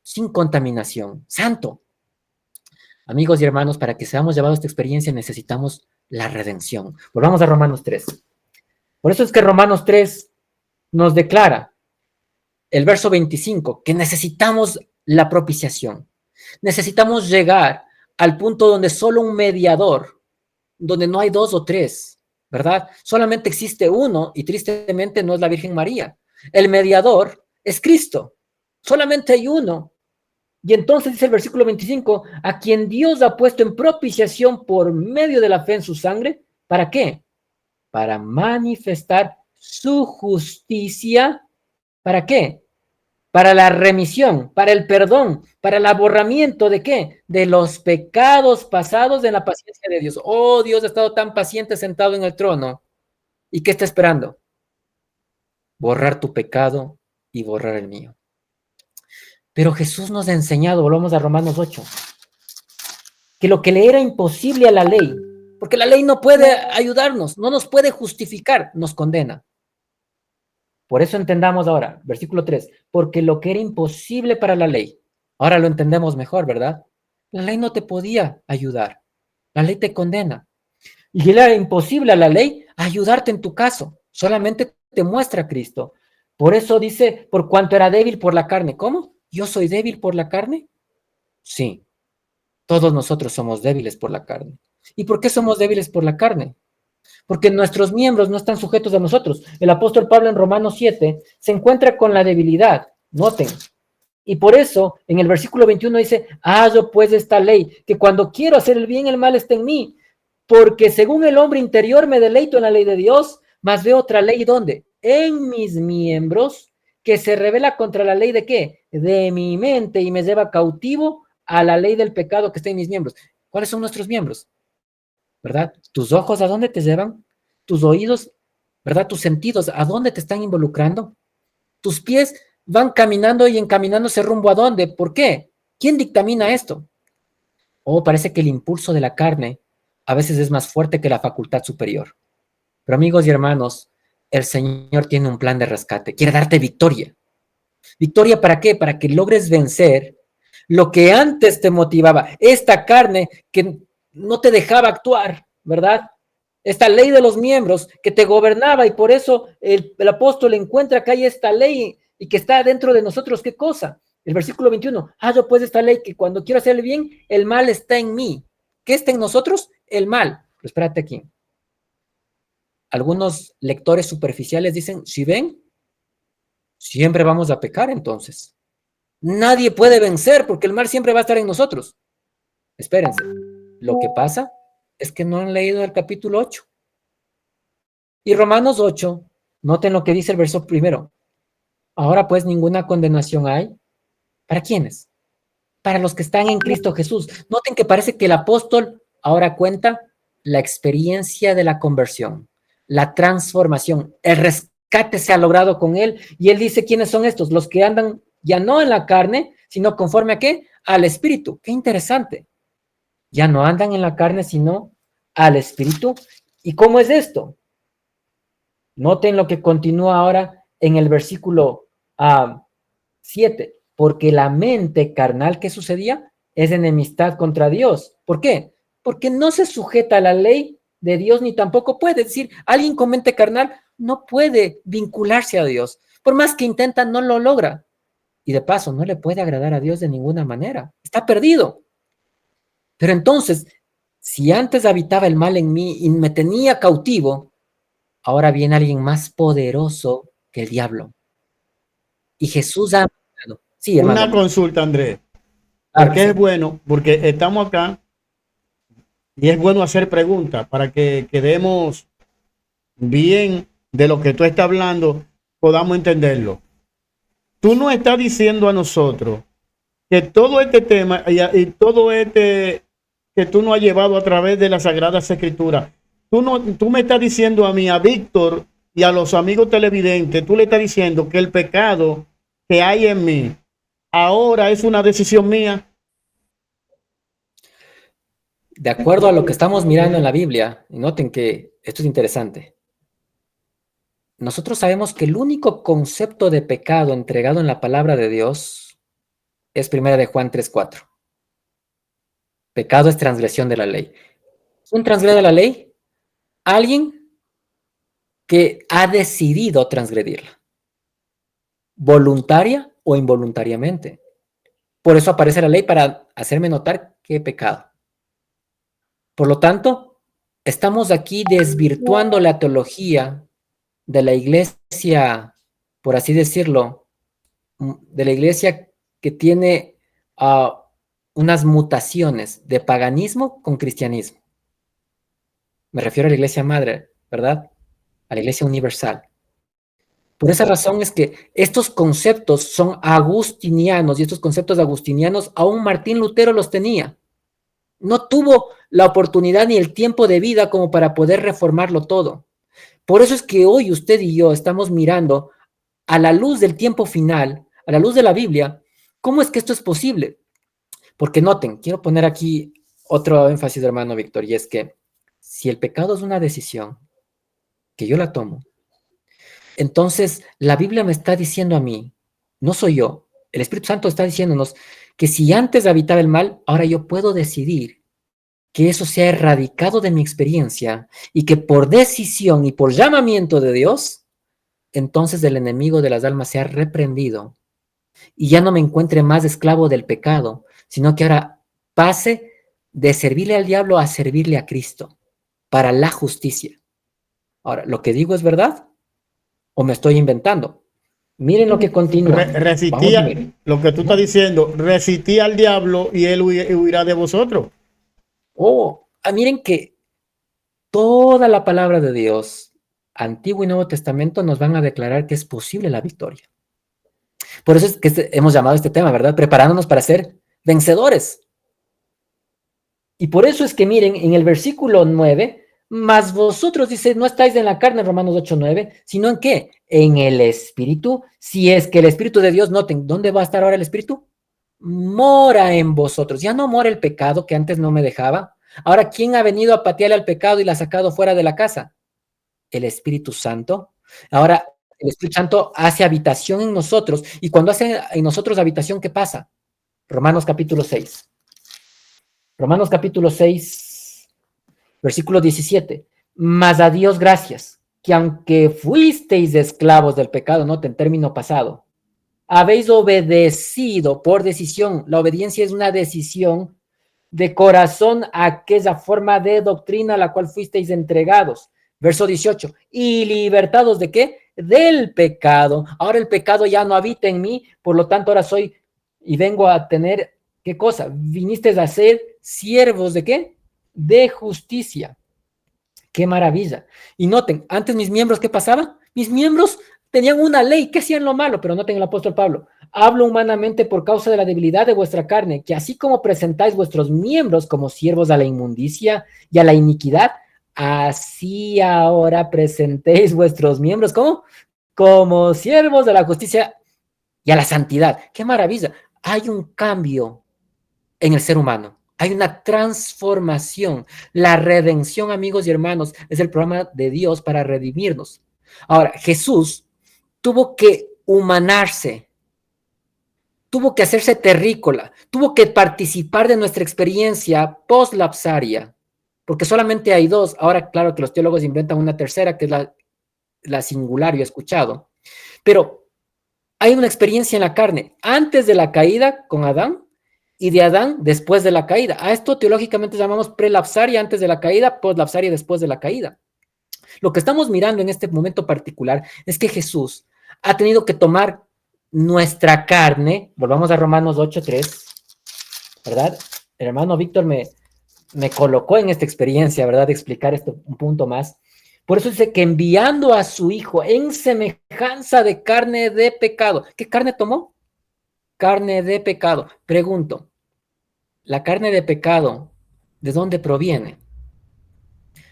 sin contaminación, santo. Amigos y hermanos, para que seamos llevados a esta experiencia necesitamos la redención. Volvamos a Romanos 3. Por eso es que Romanos 3 nos declara, el verso 25, que necesitamos la propiciación. Necesitamos llegar al punto donde solo un mediador, donde no hay dos o tres, ¿verdad? Solamente existe uno y tristemente no es la Virgen María. El mediador es Cristo. Solamente hay uno. Y entonces dice el versículo 25, a quien Dios ha puesto en propiciación por medio de la fe en su sangre, ¿para qué? Para manifestar su justicia. ¿Para qué? Para la remisión, para el perdón, para el aborramiento ¿de qué? De los pecados pasados en la paciencia de Dios. Oh, Dios ha estado tan paciente sentado en el trono. ¿Y qué está esperando? Borrar tu pecado y borrar el mío. Pero Jesús nos ha enseñado, volvamos a Romanos 8, que lo que le era imposible a la ley, porque la ley no puede ayudarnos, no nos puede justificar, nos condena. Por eso entendamos ahora, versículo 3, porque lo que era imposible para la ley, ahora lo entendemos mejor, ¿verdad? La ley no te podía ayudar, la ley te condena. Y era imposible a la ley ayudarte en tu caso, solamente te muestra a Cristo. Por eso dice, por cuanto era débil por la carne. ¿Cómo? ¿Yo soy débil por la carne? Sí, todos nosotros somos débiles por la carne. ¿Y por qué somos débiles por la carne? Porque nuestros miembros no están sujetos a nosotros. El apóstol Pablo en Romanos 7 se encuentra con la debilidad, noten. Y por eso en el versículo 21 dice, hallo pues esta ley, que cuando quiero hacer el bien, el mal está en mí. Porque según el hombre interior me deleito en la ley de Dios, mas veo otra ley, ¿dónde? En mis miembros, que se revela contra la ley de ¿qué? De mi mente y me lleva cautivo a la ley del pecado que está en mis miembros. ¿Cuáles son nuestros miembros? ¿Verdad? Tus ojos, ¿a dónde te llevan? Tus oídos, ¿verdad? Tus sentidos, ¿a dónde te están involucrando? Tus pies van caminando y encaminándose rumbo a dónde. ¿Por qué? ¿Quién dictamina esto? Oh, parece que el impulso de la carne a veces es más fuerte que la facultad superior. Pero amigos y hermanos, el Señor tiene un plan de rescate. Quiere darte victoria. ¿Victoria para qué? Para que logres vencer lo que antes te motivaba. Esta carne que no te dejaba actuar, ¿verdad? Esta ley de los miembros que te gobernaba y por eso el apóstol encuentra que hay esta ley y que está dentro de nosotros. ¿Qué cosa? El versículo 21. Yo pues esta ley que cuando quiero hacer el bien, el mal está en mí. ¿Qué está en nosotros? El mal. Pero espérate aquí. Algunos lectores superficiales dicen, si ven, siempre vamos a pecar entonces. Nadie puede vencer porque el mal siempre va a estar en nosotros. Espérense. Lo que pasa es que no han leído el capítulo 8. Y Romanos 8, noten lo que dice el verso primero. Ahora pues ninguna condenación hay. ¿Para quiénes? Para los que están en Cristo Jesús. Noten que parece que el apóstol ahora cuenta la experiencia de la conversión, la transformación, el rescate se ha logrado con él y él dice quiénes son estos, los que andan ya no en la carne, sino conforme a ¿qué? Al Espíritu. Qué interesante. Ya no andan en la carne, sino al Espíritu. ¿Y cómo es esto? Noten lo que continúa ahora en el versículo 7. Porque la mente carnal, ¿qué sucedía? Es enemistad contra Dios. ¿Por qué? Porque no se sujeta a la ley de Dios ni tampoco puede. Es decir, alguien con mente carnal no puede vincularse a Dios. Por más que intenta, no lo logra. Y de paso, no le puede agradar a Dios de ninguna manera. Está perdido. Pero entonces, si antes habitaba el mal en mí y me tenía cautivo, ahora viene alguien más poderoso que el diablo. Y Jesús ha... Sí, hermano. Una consulta, Andrés. Claro Porque que es sí. bueno, porque estamos acá y es bueno hacer preguntas para que quedemos bien de lo que tú estás hablando, podamos entenderlo. Tú no estás diciendo a nosotros que todo este tema y todo este que tú nos has llevado a través de las Sagradas Escrituras, tú me estás diciendo a mí, a Víctor y a los amigos televidentes, tú le estás diciendo que el pecado que hay en mí ahora es una decisión mía. De acuerdo a lo que estamos mirando en la Biblia, y noten que esto es interesante. Nosotros sabemos que el único concepto de pecado entregado en la palabra de Dios es 1 Juan 3:4. Pecado es transgresión de la ley. ¿Quién transgrede la ley? Alguien que ha decidido transgredirla, voluntaria o involuntariamente. Por eso aparece la ley, para hacerme notar que he pecado. Por lo tanto, estamos aquí desvirtuando la teología de la iglesia, por así decirlo, de la iglesia que tiene unas mutaciones de paganismo con cristianismo. Me refiero a la iglesia madre, ¿verdad? A la iglesia universal. Por esa razón es que estos conceptos son agustinianos, y estos conceptos agustinianos aún Martín Lutero los tenía. No tuvo la oportunidad ni el tiempo de vida como para poder reformarlo todo. Por eso es que hoy usted y yo estamos mirando a la luz del tiempo final, a la luz de la Biblia, ¿cómo es que esto es posible? Porque noten, quiero poner aquí otro énfasis, hermano Víctor, y es que si el pecado es una decisión que yo la tomo, entonces la Biblia me está diciendo a mí, no soy yo, el Espíritu Santo está diciéndonos que si antes habitaba el mal, ahora yo puedo decidir que eso sea erradicado de mi experiencia y que por decisión y por llamamiento de Dios, entonces el enemigo de las almas sea reprendido y ya no me encuentre más esclavo del pecado, sino que ahora pase de servirle al diablo a servirle a Cristo para la justicia. Ahora, ¿lo que digo es verdad o me estoy inventando? Miren lo que continúa. Resistía, lo que tú estás diciendo, resistía al diablo y él huirá de vosotros. Miren que toda la palabra de Dios, Antiguo y Nuevo Testamento, nos van a declarar que es posible la victoria. Por eso es que hemos llamado este tema, ¿verdad? Preparándonos para ser vencedores. Y por eso es que miren, en el versículo 9, mas vosotros, dice, no estáis en la carne, Romanos 8:9, sino en qué? En el Espíritu. Si es que el Espíritu de Dios, noten, ¿dónde va a estar ahora el Espíritu? Mora en vosotros. Ya no mora el pecado que antes no me dejaba. Ahora, ¿quién ha venido a patearle al pecado y la ha sacado fuera de la casa? El Espíritu Santo. Ahora, el Espíritu Santo hace habitación en nosotros. Y cuando hace en nosotros habitación, ¿qué pasa? Romanos capítulo 6. Romanos capítulo 6, versículo 17. Mas a Dios gracias, que aunque fuisteis esclavos del pecado, noten término pasado, habéis obedecido por decisión. La obediencia es una decisión de corazón a aquella forma de doctrina a la cual fuisteis entregados. Verso 18. ¿Y libertados de qué? Del pecado. Ahora el pecado ya no habita en mí, por lo tanto ahora soy y vengo a tener, ¿qué cosa? Viniste a ser siervos de qué? De justicia. ¡Qué maravilla! Y noten, antes mis miembros, ¿qué pasaba? Mis miembros tenían una ley, que hacían lo malo, pero noten el apóstol Pablo. Hablo humanamente por causa de la debilidad de vuestra carne, que así como presentáis vuestros miembros como siervos a la inmundicia y a la iniquidad, así ahora presentéis vuestros miembros, ¿cómo? Como siervos de la justicia y a la santidad. ¡Qué maravilla! Hay un cambio en el ser humano. Hay una transformación. La redención, amigos y hermanos, es el programa de Dios para redimirnos. Ahora, Jesús tuvo que humanarse, tuvo que hacerse terrícola, tuvo que participar de nuestra experiencia post-lapsaria, porque solamente hay dos. Ahora, claro que los teólogos inventan una tercera, que es la singular, yo he escuchado. Pero hay una experiencia en la carne antes de la caída con Adán y de Adán después de la caída. A esto teológicamente llamamos prelapsaria antes de la caída, postlapsaria después de la caída. Lo que estamos mirando en este momento particular es que Jesús ha tenido que tomar nuestra carne. Volvamos a Romanos 8:3, ¿verdad? El hermano Víctor me colocó en esta experiencia, ¿verdad? De explicar esto un punto más. Por eso dice que enviando a su Hijo en semejanza de carne de pecado. ¿Qué carne tomó? Carne de pecado. Pregunto, ¿la carne de pecado de dónde proviene?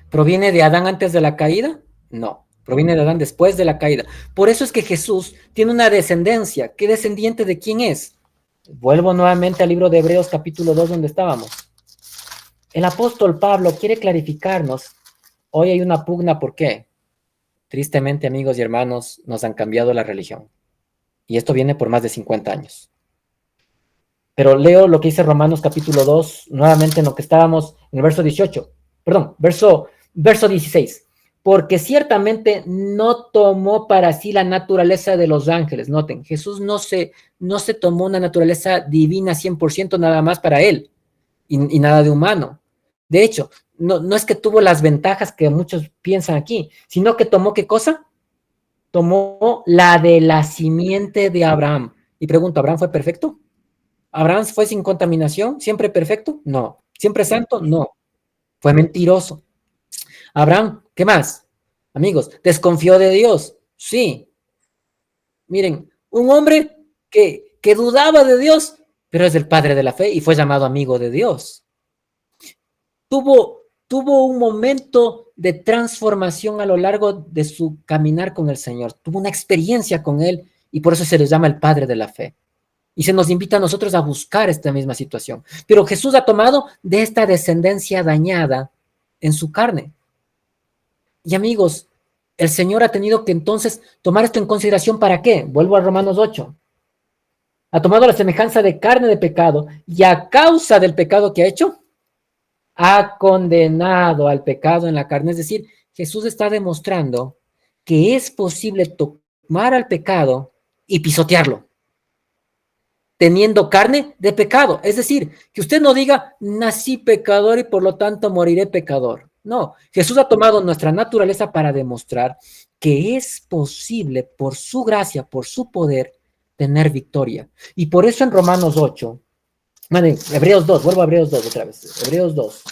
¿Proviene de Adán antes de la caída? No, proviene de Adán después de la caída. Por eso es que Jesús tiene una descendencia. ¿Qué descendiente de quién es? Vuelvo nuevamente al libro de Hebreos capítulo 2 donde estábamos. El apóstol Pablo quiere clarificarnos. Hoy hay una pugna, ¿por qué? Tristemente, amigos y hermanos, nos han cambiado la religión. Y esto viene por más de 50 años. Pero leo lo que dice Romanos capítulo 2, nuevamente en lo que estábamos en el verso 18, perdón, verso 16. Porque ciertamente no tomó para sí la naturaleza de los ángeles. Noten, Jesús no se tomó una naturaleza divina 100% nada más para él y nada de humano. De hecho, no es que tuvo las ventajas que muchos piensan aquí, sino que tomó ¿qué cosa? Tomó la de la simiente de Abraham. Y pregunto, ¿Abraham fue perfecto? ¿Abraham fue sin contaminación? ¿Siempre perfecto? No. ¿Siempre santo? No. Fue mentiroso. Abraham, ¿qué más? Amigos, ¿desconfió de Dios? Sí. Miren, un hombre que dudaba de Dios, pero es el padre de la fe y fue llamado amigo de Dios. Tuvo un momento de transformación a lo largo de su caminar con el Señor. Tuvo una experiencia con Él y por eso se le llama el padre de la fe. Y se nos invita a nosotros a buscar esta misma situación. Pero Jesús ha tomado de esta descendencia dañada en su carne. Y amigos, el Señor ha tenido que entonces tomar esto en consideración. ¿Para qué? Vuelvo a Romanos 8. Ha tomado la semejanza de carne de pecado y a causa del pecado que ha hecho, ha condenado al pecado en la carne. Es decir, Jesús está demostrando que es posible tomar al pecado y pisotearlo, teniendo carne de pecado. Es decir, que usted no diga, nací pecador y por lo tanto moriré pecador. No, Jesús ha tomado nuestra naturaleza para demostrar que es posible, por su gracia, por su poder, tener victoria. Y por eso en Romanos 8, Hebreos 2, vuelvo a Hebreos 2 otra vez, Hebreos 2.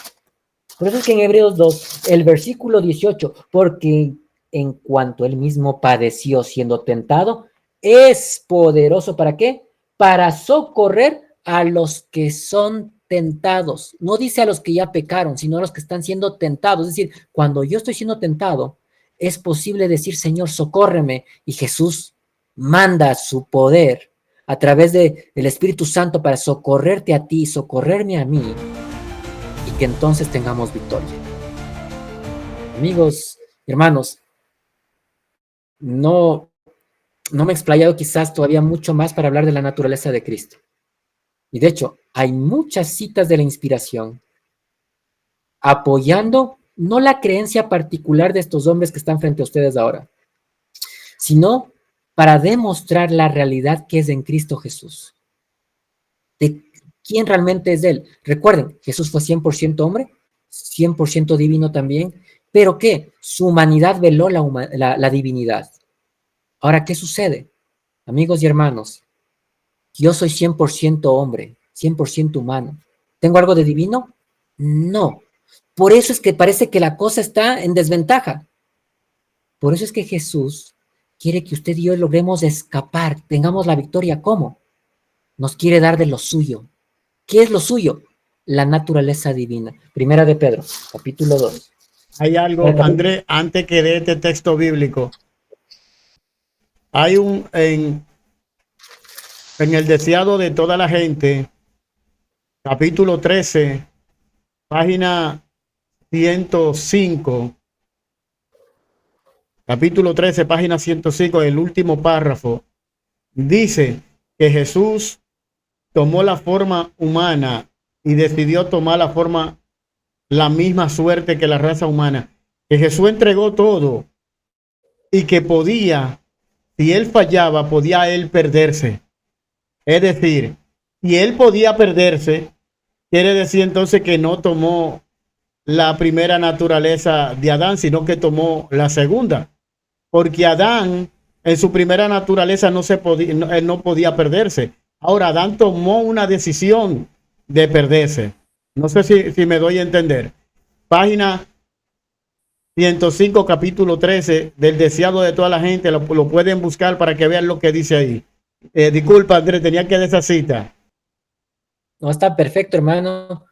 Por eso es que en Hebreos 2, el versículo 18, porque en cuanto él mismo padeció siendo tentado, es poderoso, ¿para qué? Para socorrer a los que son tentados. No dice a los que ya pecaron, sino a los que están siendo tentados. Es decir, cuando yo estoy siendo tentado, es posible decir, Señor, socórreme. Y Jesús manda su poder a través del Espíritu Santo para socorrerte a ti, socorrerme a mí, y que entonces tengamos victoria. Amigos, hermanos, no me he explayado quizás todavía mucho más para hablar de la naturaleza de Cristo. Y de hecho, hay muchas citas de la inspiración apoyando no la creencia particular de estos hombres que están frente a ustedes ahora, sino para demostrar la realidad que es en Cristo Jesús. De quién realmente es Él. Recuerden, Jesús fue 100% hombre, 100% divino también, pero ¿qué? Su humanidad veló la divinidad. Ahora, ¿qué sucede? Amigos y hermanos, yo soy 100% hombre, 100% humano. ¿Tengo algo de divino? No. Por eso es que parece que la cosa está en desventaja. Por eso es que Jesús quiere que usted y yo logremos escapar, tengamos la victoria. ¿Cómo? Nos quiere dar de lo suyo. ¿Qué es lo suyo? La naturaleza divina. Primera de Pedro, capítulo 2. Hay algo, Andrés, antes que de este texto bíblico. Hay en el deseado de toda la gente, capítulo 13, página 105. Capítulo 13, página 105, el último párrafo. Dice que Jesús tomó la forma humana y decidió tomar la misma suerte que la raza humana. Que Jesús entregó todo y que podía, si él fallaba, podía él perderse. Es decir, si él podía perderse, quiere decir entonces que no tomó la primera naturaleza de Adán, sino que tomó la segunda. Porque Adán, en su primera naturaleza, él no podía perderse. Ahora, Adán tomó una decisión de perderse. No sé si me doy a entender. Página 105, capítulo 13, del deseado de toda la gente. Lo pueden buscar para que vean lo que dice ahí. Disculpa, Andrés, tenía que dar esa cita. No, está perfecto, hermano.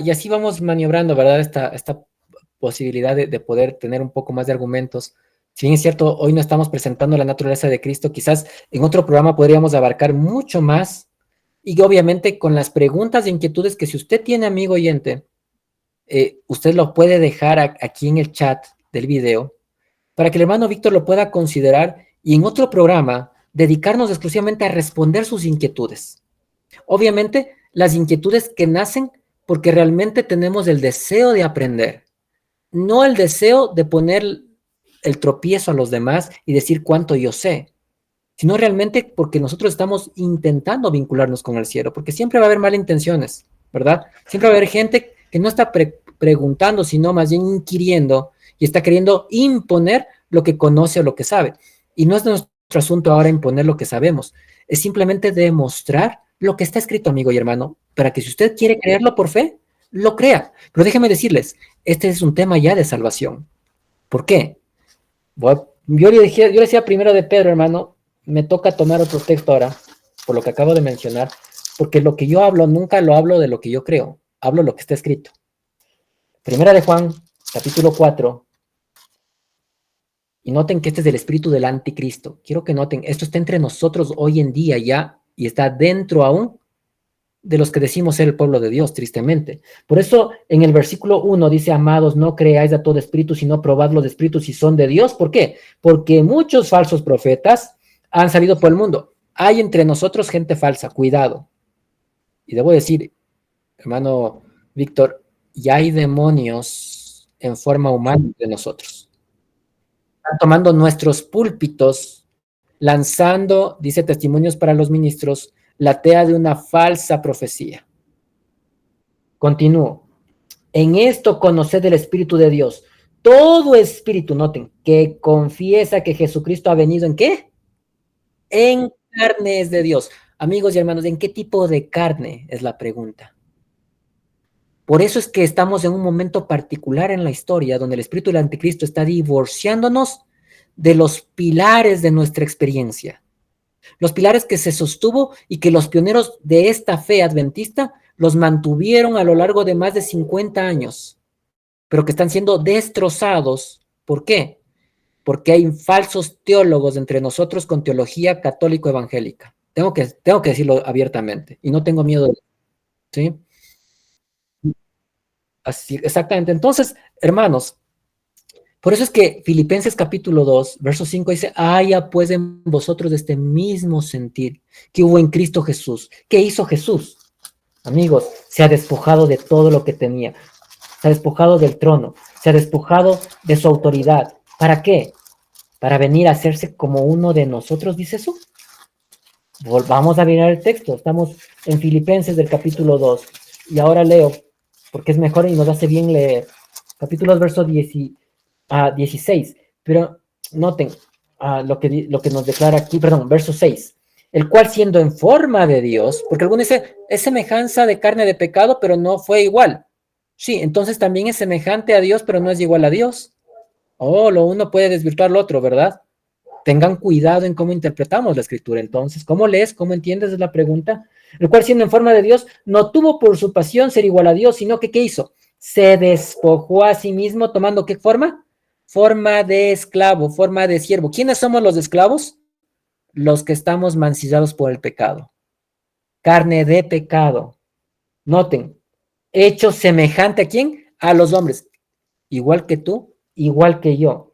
Y así vamos maniobrando, ¿verdad? Esta posibilidad de poder tener un poco más de argumentos. Si bien es cierto, hoy no estamos presentando la naturaleza de Cristo, quizás en otro programa podríamos abarcar mucho más, y obviamente con las preguntas e inquietudes que si usted tiene, amigo oyente, usted lo puede dejar aquí en el chat del video, para que el hermano Víctor lo pueda considerar, y en otro programa dedicarnos exclusivamente a responder sus inquietudes. Obviamente, las inquietudes que nacen porque realmente tenemos el deseo de aprender, no el deseo de poner el tropiezo a los demás y decir cuánto yo sé, sino realmente porque nosotros estamos intentando vincularnos con el cielo, porque siempre va a haber malintenciones, ¿verdad? Siempre va a haber gente que no está preguntando, sino más bien inquiriendo y está queriendo imponer lo que conoce o lo que sabe. Y no es nuestro asunto ahora imponer lo que sabemos, es simplemente demostrar lo que está escrito, amigo y hermano, para que si usted quiere creerlo por fe, lo crea. Pero déjenme decirles, este es un tema ya de salvación. ¿Por qué? Yo le decía primero de Pedro, hermano, me toca tomar otro texto ahora, por lo que acabo de mencionar, porque lo que yo hablo nunca lo hablo de lo que yo creo, hablo lo que está escrito. Primera de Juan, capítulo 4, y noten que este es el espíritu del anticristo. Quiero que noten, esto está entre nosotros hoy en día ya, y está dentro aún de los que decimos ser el pueblo de Dios, tristemente. Por eso en el versículo 1 dice, amados, no creáis a todo espíritu, sino probad los espíritus si son de Dios. ¿Por qué? Porque muchos falsos profetas han salido por el mundo. Hay entre nosotros gente falsa, cuidado. Y debo decir, hermano Víctor, ya hay demonios en forma humana de nosotros. Están tomando nuestros púlpitos, lanzando, dice testimonios para los ministros, la tea de una falsa profecía. Continúo. En esto conoced el Espíritu de Dios. Todo espíritu, noten, que confiesa que Jesucristo ha venido ¿en qué? En carne es de Dios. Amigos y hermanos, ¿en qué tipo de carne? Es la pregunta. Por eso es que estamos en un momento particular en la historia donde el espíritu del anticristo está divorciándonos de los pilares de nuestra experiencia. Los pilares que se sostuvo y que los pioneros de esta fe adventista los mantuvieron a lo largo de más de 50 años, pero que están siendo destrozados. ¿Por qué? Porque hay falsos teólogos entre nosotros con teología católico-evangélica. Tengo que decirlo abiertamente y no tengo miedo de eso, ¿sí? Así, exactamente. Entonces, hermanos, por eso es que Filipenses capítulo 2, verso 5 dice, haya pues en vosotros este mismo sentir que hubo en Cristo Jesús. ¿Qué hizo Jesús? Amigos, se ha despojado de todo lo que tenía. Se ha despojado del trono. Se ha despojado de su autoridad. ¿Para qué? Para venir a hacerse como uno de nosotros, dice eso. Volvamos a mirar el texto. Estamos en Filipenses del capítulo 2. Y ahora leo, porque es mejor y nos hace bien leer. Capítulo 2, verso 16. Pero noten lo que nos declara aquí, perdón, verso 6. El cual siendo en forma de Dios, porque algunos dicen, es semejanza de carne de pecado, pero no fue igual. Sí, entonces también es semejante a Dios, pero no es igual a Dios. Oh, lo uno puede desvirtuar lo otro, ¿verdad? Tengan cuidado en cómo interpretamos la escritura. Entonces, ¿cómo lees? ¿Cómo entiendes? Es la pregunta. El cual siendo en forma de Dios, no tuvo por su pasión ser igual a Dios, sino que ¿qué hizo? Se despojó a sí mismo, tomando ¿qué forma? Forma de esclavo, forma de siervo. ¿Quiénes somos los esclavos? Los que estamos mancillados por el pecado. Carne de pecado. Noten, hecho semejante ¿a quién? A los hombres. Igual que tú, igual que yo.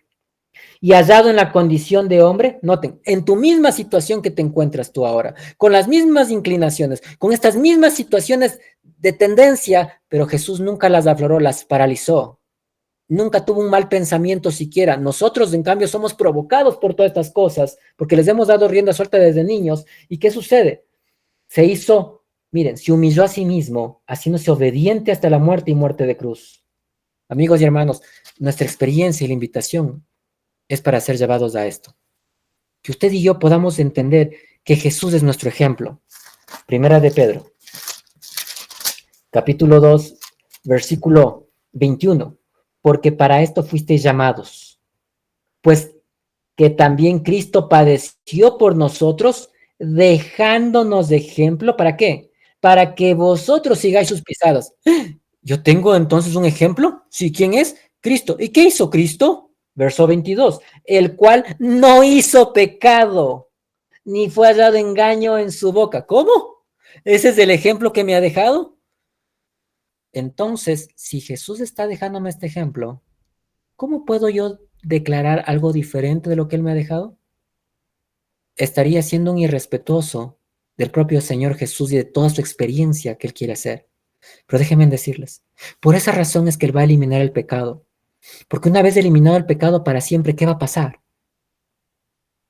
Y hallado en la condición de hombre, noten, en tu misma situación que te encuentras tú ahora, con las mismas inclinaciones, con estas mismas situaciones de tendencia, pero Jesús nunca las afloró, las paralizó. Nunca tuvo un mal pensamiento siquiera. Nosotros, en cambio, somos provocados por todas estas cosas, porque les hemos dado rienda suelta desde niños. ¿Y qué sucede? Se hizo, miren, se humilló a sí mismo, haciéndose obediente hasta la muerte y muerte de cruz. Amigos y hermanos, nuestra experiencia y la invitación es para ser llevados a esto. Que usted y yo podamos entender que Jesús es nuestro ejemplo. Primera de Pedro, capítulo 2, versículo 21. Porque para esto fuisteis llamados, pues que también Cristo padeció por nosotros, dejándonos de ejemplo, ¿para qué? Para que vosotros sigáis sus pisadas. ¿Yo tengo entonces un ejemplo? Sí, ¿quién es? Cristo. ¿Y qué hizo Cristo? Verso 22, el cual no hizo pecado, ni fue hallado engaño en su boca. ¿Cómo? ¿Ese es el ejemplo que me ha dejado? Entonces, si Jesús está dejándome este ejemplo, ¿cómo puedo yo declarar algo diferente de lo que Él me ha dejado? Estaría siendo un irrespetuoso del propio Señor Jesús y de toda su experiencia que Él quiere hacer. Pero déjenme decirles, por esa razón es que Él va a eliminar el pecado. Porque una vez eliminado el pecado para siempre, ¿qué va a pasar?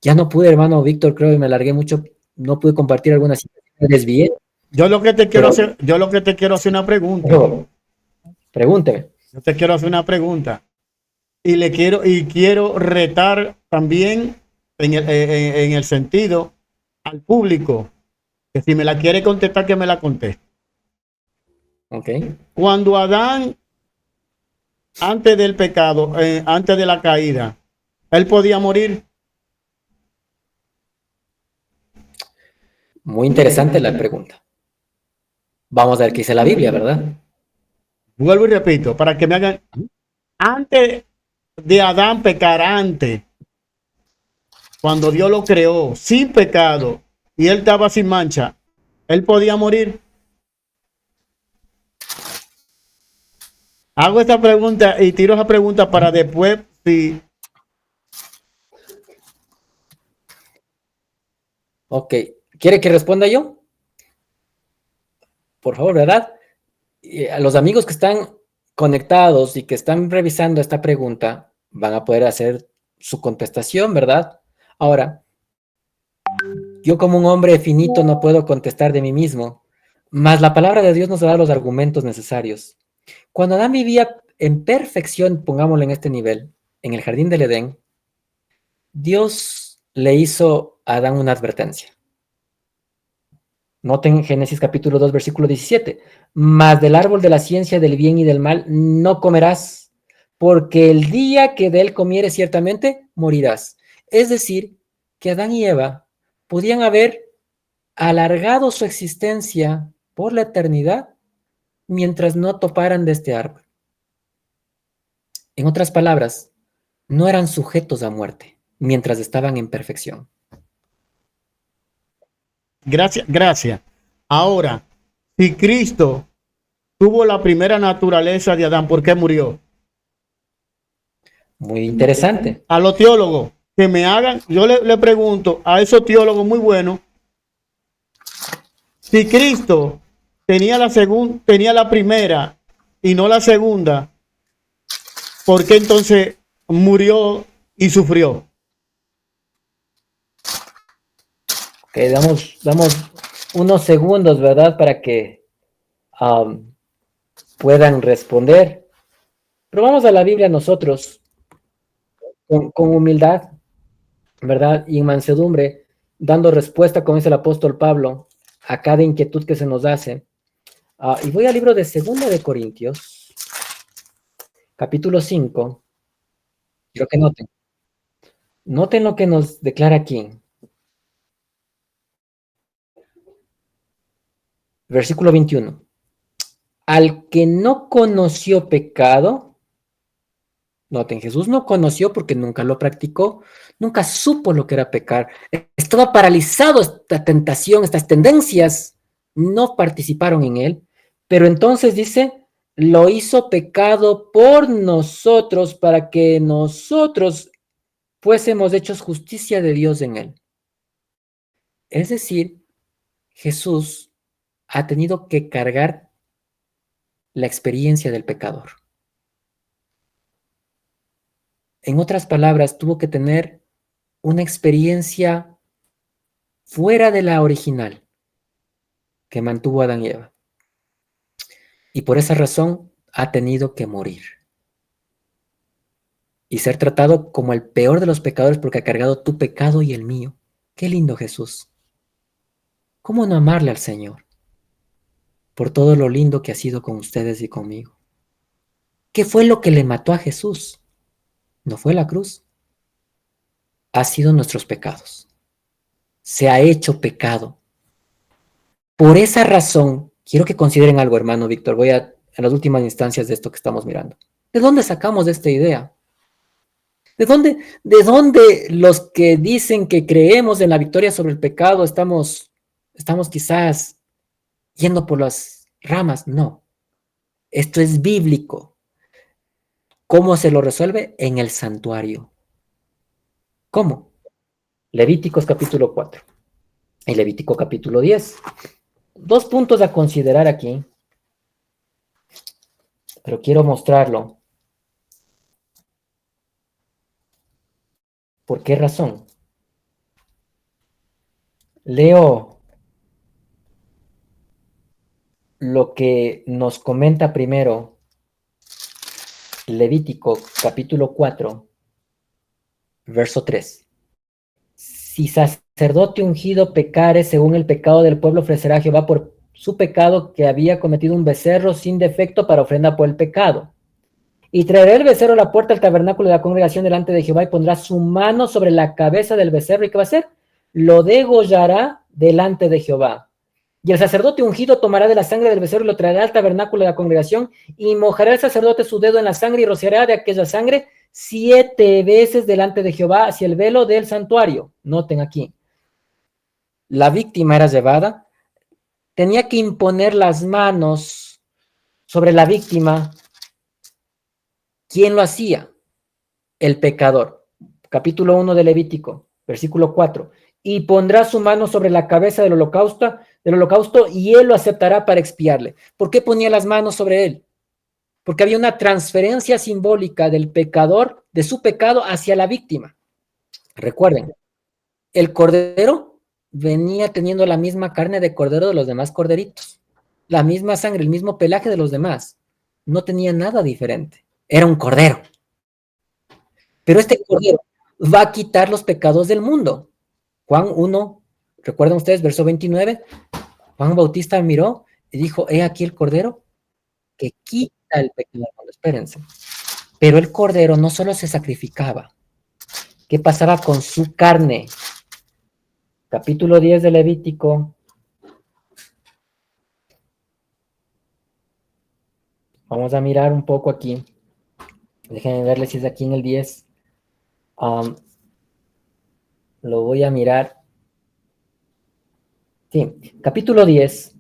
Ya no pude, hermano Víctor, creo que me alargué mucho, no pude compartir algunas situaciones, me desvié. Yo lo que te quiero Pero- hacer, yo lo que te quiero hacer una pregunta. Pero, pregúnteme. Yo te quiero hacer una pregunta. Quiero retar también en el sentido al público, que si me la quiere contestar, que me la conteste. Ok. Cuando Adán, antes del pecado, antes de la caída, él podía morir. Muy interesante la pregunta. Vamos a ver qué dice la Biblia, ¿verdad? Vuelvo y repito, para que me hagan, antes de Adán pecar, antes, cuando Dios lo creó, sin pecado, y él estaba sin mancha, él podía morir. Hago esta pregunta y tiro esa pregunta para después, si Ok. ¿Quiere que responda yo? Por favor, ¿verdad? A los amigos que están conectados y que están revisando esta pregunta van a poder hacer su contestación, ¿verdad? Ahora, yo como un hombre finito no puedo contestar de mí mismo, mas la palabra de Dios nos da los argumentos necesarios. Cuando Adán vivía en perfección, pongámoslo en este nivel, en el jardín del Edén, Dios le hizo a Adán una advertencia. Noten Génesis capítulo 2, versículo 17. Mas del árbol de la ciencia del bien y del mal no comerás, porque el día que de él comieres ciertamente morirás. Es decir, que Adán y Eva podían haber alargado su existencia por la eternidad mientras no toparan de este árbol. En otras palabras, no eran sujetos a muerte mientras estaban en perfección. gracias, gracias. Ahora, si Cristo tuvo la primera naturaleza de Adán, ¿por qué murió? Muy interesante. A los teólogos que me hagan, yo le pregunto a esos teólogos muy buenos, si Cristo tenía tenía la primera y no la segunda, ¿por qué entonces murió y sufrió? Ok, damos unos segundos, ¿verdad? Para que puedan responder. Pero vamos a la Biblia nosotros, con humildad, ¿verdad? Y en mansedumbre, dando respuesta, como dice el apóstol Pablo, a cada inquietud que se nos hace. Y voy al libro de 2 de Corintios, capítulo 5. Quiero que noten. Noten lo que nos declara aquí. Versículo 21. Al que no conoció pecado, noten, Jesús no conoció porque nunca lo practicó, nunca supo lo que era pecar. Estaba paralizado esta tentación, estas tendencias no participaron en él, pero entonces dice, lo hizo pecado por nosotros para que nosotros fuésemos hechos justicia de Dios en él. Es decir, Jesús ha tenido que cargar la experiencia del pecador. En otras palabras, tuvo que tener una experiencia fuera de la original que mantuvo a Adán y Eva. Y por esa razón ha tenido que morir y ser tratado como el peor de los pecadores porque ha cargado tu pecado y el mío. Qué lindo Jesús. ¿Cómo no amarle al Señor por todo lo lindo que ha sido con ustedes y conmigo? ¿Qué fue lo que le mató a Jesús? No fue la cruz. Ha sido nuestros pecados. Se ha hecho pecado. Por esa razón, quiero que consideren algo, hermano Víctor. Voy a las últimas instancias de esto que estamos mirando. ¿De dónde sacamos esta idea? ¿De dónde los que dicen que creemos en la victoria sobre el pecado estamos quizás yendo por las ramas? No. Esto es bíblico. ¿Cómo se lo resuelve? En el santuario. ¿Cómo? Levíticos capítulo 4. y Levítico capítulo 10. Dos puntos a considerar aquí, pero quiero mostrarlo. ¿Por qué razón? Leo lo que nos comenta primero Levítico capítulo 4, verso 3. Si sacerdote ungido pecare según el pecado del pueblo, ofrecerá a Jehová por su pecado que había cometido un becerro sin defecto para ofrenda por el pecado. Y traerá el becerro a la puerta del tabernáculo de la congregación delante de Jehová y pondrá su mano sobre la cabeza del becerro. ¿Y qué va a hacer? Lo degollará delante de Jehová. Y el sacerdote ungido tomará de la sangre del becerro y lo traerá al tabernáculo de la congregación y mojará el sacerdote su dedo en la sangre y rociará de aquella sangre 7 veces delante de Jehová hacia el velo del santuario. Noten aquí. La víctima era llevada, tenía que imponer las manos sobre la víctima. ¿Quién lo hacía? El pecador. Capítulo 1 de Levítico, versículo 4. Y pondrá su mano sobre la cabeza del holocausto y él lo aceptará para expiarle. ¿Por qué ponía las manos sobre él? Porque había una transferencia simbólica del pecador, de su pecado hacia la víctima. Recuerden, el cordero venía teniendo la misma carne de cordero de los demás corderitos, la misma sangre, el mismo pelaje de los demás. No tenía nada diferente. Era un cordero. Pero este cordero va a quitar los pecados del mundo. Juan 1, recuerdan ustedes, verso 29, Juan Bautista miró y dijo, he aquí el cordero que quita el pecado del mundo. Espérense. Pero el cordero no solo se sacrificaba. ¿Qué pasaba con su carne? Capítulo 10 de Levítico. Vamos a mirar un poco aquí. Déjenme verles si es aquí en el 10. Lo voy a mirar. Sí, capítulo 10.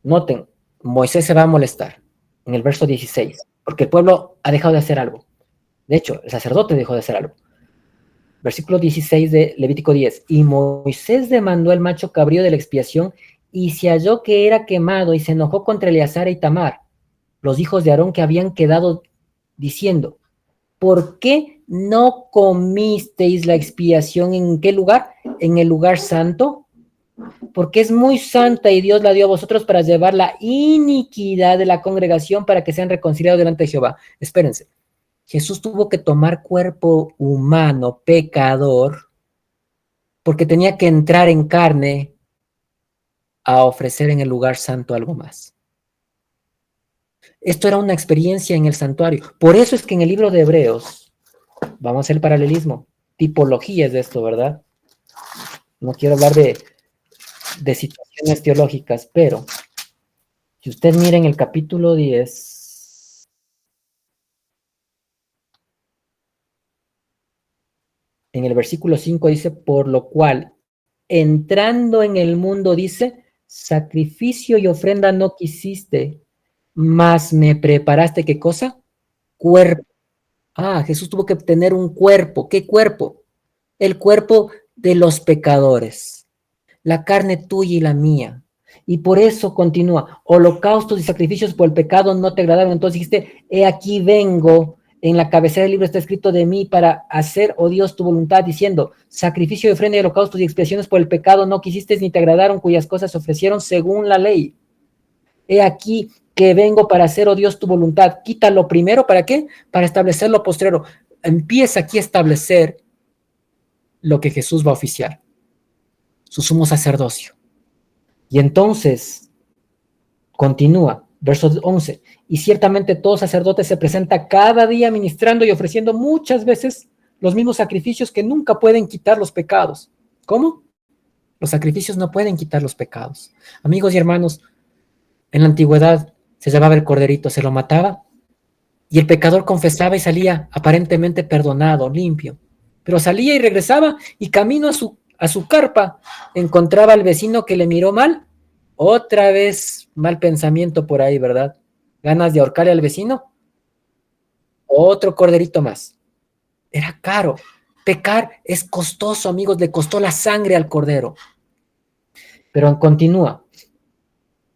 Noten, Moisés se va a molestar en el verso 16, porque el pueblo ha dejado de hacer algo. De hecho, el sacerdote dejó de hacer algo. Versículo 16 de Levítico 10. Y Moisés demandó el macho cabrío de la expiación y se halló que era quemado y se enojó contra Eleazar y Tamar, los hijos de Aarón que habían quedado, diciendo, ¿por qué no comisteis la expiación en qué lugar? En el lugar santo, porque es muy santa y Dios la dio a vosotros para llevar la iniquidad de la congregación para que sean reconciliados delante de Jehová. Espérense, Jesús tuvo que tomar cuerpo humano, pecador, porque tenía que entrar en carne a ofrecer en el lugar santo algo más. Esto era una experiencia en el santuario. Por eso es que en el libro de Hebreos, vamos a hacer el paralelismo, tipologías de esto, ¿verdad? No quiero hablar de situaciones teológicas, pero si usted mira en el capítulo 10, en el versículo 5 dice, por lo cual, entrando en el mundo, dice, sacrificio y ofrenda no quisiste, mas me preparaste, ¿qué cosa? Cuerpo. Ah, Jesús tuvo que tener un cuerpo. ¿Qué cuerpo? El cuerpo de los pecadores, la carne tuya y la mía. Y por eso continúa, holocaustos y sacrificios por el pecado no te agradaron. Entonces dijiste, he aquí vengo, en la cabecera del libro está escrito de mí para hacer, oh Dios, tu voluntad, diciendo, sacrificio de ofrenda y holocaustos y expiaciones por el pecado no quisiste ni te agradaron, cuyas cosas se ofrecieron según la ley. He aquí que vengo para hacer, oh Dios, tu voluntad. Quítalo primero, ¿para qué? Para establecer lo postrero. Empieza aquí a establecer lo que Jesús va a oficiar, su sumo sacerdocio. Y entonces, continúa, verso 11, y ciertamente todo sacerdote se presenta cada día ministrando y ofreciendo muchas veces los mismos sacrificios que nunca pueden quitar los pecados. ¿Cómo? Los sacrificios no pueden quitar los pecados. Amigos y hermanos, en la antigüedad se llevaba el corderito, se lo mataba, y el pecador confesaba y salía aparentemente perdonado, limpio. Pero salía y regresaba, y camino a su carpa encontraba al vecino que le miró mal. Otra vez mal pensamiento por ahí, ¿verdad? Ganas de ahorcarle al vecino. Otro corderito más. Era caro. Pecar es costoso, amigos. Le costó la sangre al cordero. Pero continúa.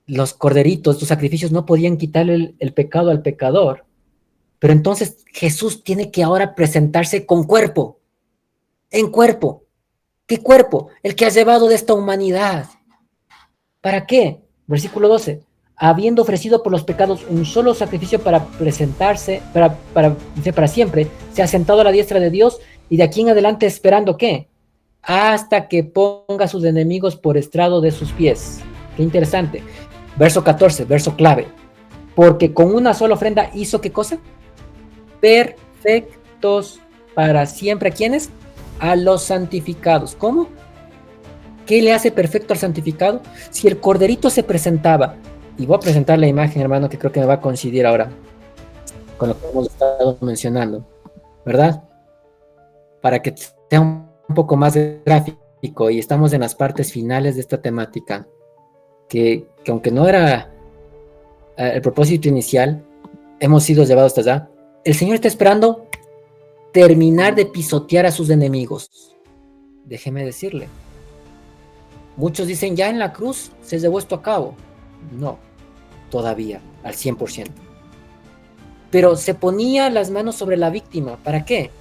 Los corderitos, tus sacrificios no podían quitarle el pecado al pecador. Pero entonces Jesús tiene que ahora presentarse con cuerpo, en cuerpo. ¿Qué cuerpo? El que has llevado de esta humanidad. ¿Para qué? Versículo 12. Habiendo ofrecido por los pecados un solo sacrificio para presentarse, para siempre, se ha sentado a la diestra de Dios y de aquí en adelante esperando ¿qué? Hasta que ponga a sus enemigos por estrado de sus pies. Qué interesante. Verso 14, verso clave. Porque con una sola ofrenda hizo ¿qué cosa? Perfectos para siempre. ¿A quiénes? A los santificados. ¿Cómo? ¿Qué le hace perfecto al santificado? Si el corderito se presentaba, y voy a presentar la imagen, hermano, que creo que me va a coincidir ahora con lo que hemos estado mencionando, ¿verdad? Para que sea un poco más gráfico, y estamos en las partes finales de esta temática, que aunque no era el propósito inicial, hemos sido llevados hasta allá. El Señor está esperando terminar de pisotear a sus enemigos. Déjeme decirle. Muchos dicen, ya en la cruz se llevó esto a cabo. No, todavía, al 100%. Pero se ponía las manos sobre la víctima. ¿Para qué?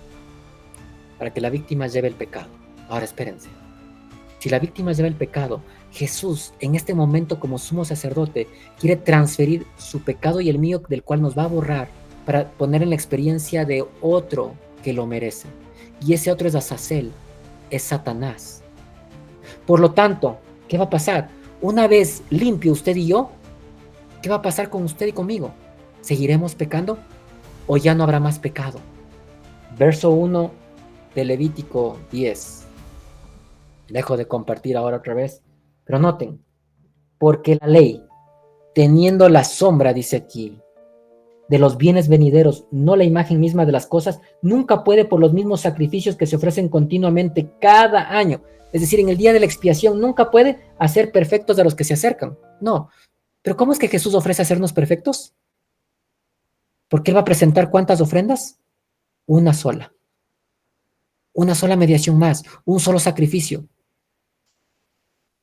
Para que la víctima lleve el pecado. Ahora espérense. Si la víctima lleva el pecado, Jesús, en este momento como sumo sacerdote, quiere transferir su pecado y el mío, del cual nos va a borrar, para poner en la experiencia de otro que lo merece. Y ese otro es Azazel, es Satanás. Por lo tanto, ¿qué va a pasar? Una vez limpio usted y yo, ¿qué va a pasar con usted y conmigo? ¿Seguiremos pecando o ya no habrá más pecado? Verso 1 de Levítico 10. Dejo de compartir ahora otra vez, pero noten, porque la ley, teniendo la sombra, dice aquí, de los bienes venideros, no la imagen misma de las cosas, nunca puede por los mismos sacrificios que se ofrecen continuamente cada año. Es decir, en el día de la expiación nunca puede hacer perfectos a los que se acercan. No. ¿Pero cómo es que Jesús ofrece hacernos perfectos? Porque Él va a presentar ¿cuántas ofrendas? Una sola. Una sola mediación más, un solo sacrificio.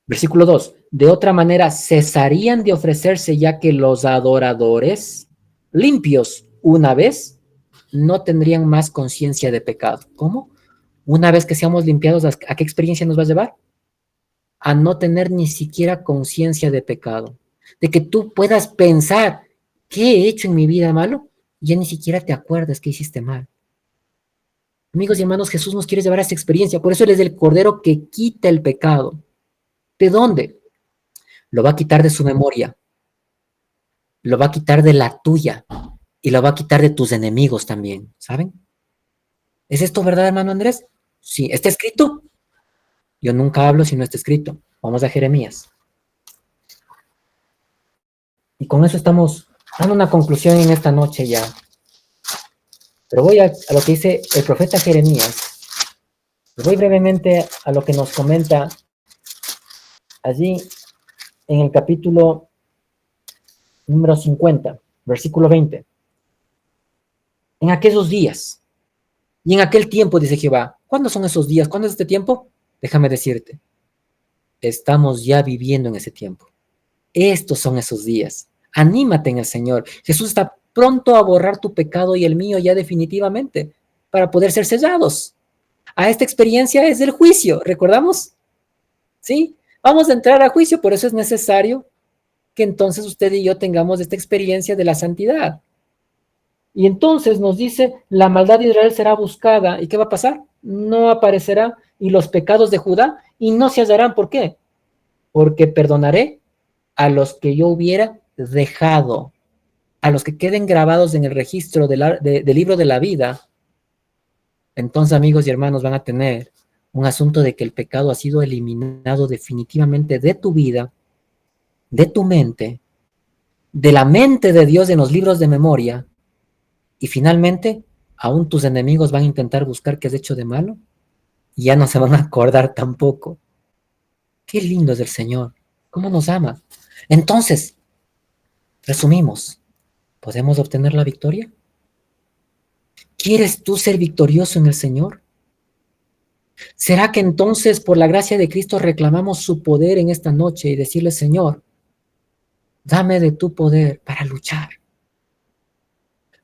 Versículo 2. De otra manera, cesarían de ofrecerse ya que los adoradores, limpios una vez, no tendrían más conciencia de pecado. ¿Cómo? Una vez que seamos limpiados, ¿a qué experiencia nos va a llevar? A no tener ni siquiera conciencia de pecado. De que tú puedas pensar, ¿qué he hecho en mi vida malo? Y ya ni siquiera te acuerdas que hiciste mal. Amigos y hermanos, Jesús nos quiere llevar a esa experiencia. Por eso Él es el Cordero que quita el pecado. ¿De dónde? Lo va a quitar de su memoria. Lo va a quitar de la tuya. Y lo va a quitar de tus enemigos también. ¿Saben? ¿Es esto verdad, hermano Andrés? Sí. ¿Está escrito? Yo nunca hablo si no está escrito. Vamos a Jeremías. Y con eso estamos dando una conclusión en esta noche ya. Pero voy a lo que dice el profeta Jeremías. Voy brevemente a lo que nos comenta allí en el capítulo número 50, versículo 20. En aquellos días y en aquel tiempo, dice Jehová. ¿Cuándo son esos días? ¿Cuándo es este tiempo? Déjame decirte. Estamos ya viviendo en ese tiempo. Estos son esos días. Anímate en el Señor. Jesús está pronto a borrar tu pecado y el mío ya definitivamente para poder ser sellados. A esta experiencia es el juicio, ¿recordamos? ¿Sí? Vamos a entrar a juicio, por eso es necesario que entonces usted y yo tengamos esta experiencia de la santidad. Y entonces nos dice, la maldad de Israel será buscada. ¿Y qué va a pasar? No aparecerá. Y los pecados de Judá, y no se hallarán. ¿Por qué? Porque perdonaré a los que yo hubiera dejado, a los que queden grabados en el registro del libro de la vida. Entonces, amigos y hermanos, van a tener un asunto de que el pecado ha sido eliminado definitivamente de tu vida, de tu mente, de la mente de Dios en los libros de memoria, y finalmente, aún tus enemigos van a intentar buscar qué has hecho de malo, y ya no se van a acordar tampoco. Qué lindo es el Señor, cómo nos ama. Entonces, resumimos, ¿podemos obtener la victoria? ¿Quieres tú ser victorioso en el Señor? ¿Será que entonces por la gracia de Cristo reclamamos su poder en esta noche y decirle, Señor, dame de tu poder para luchar,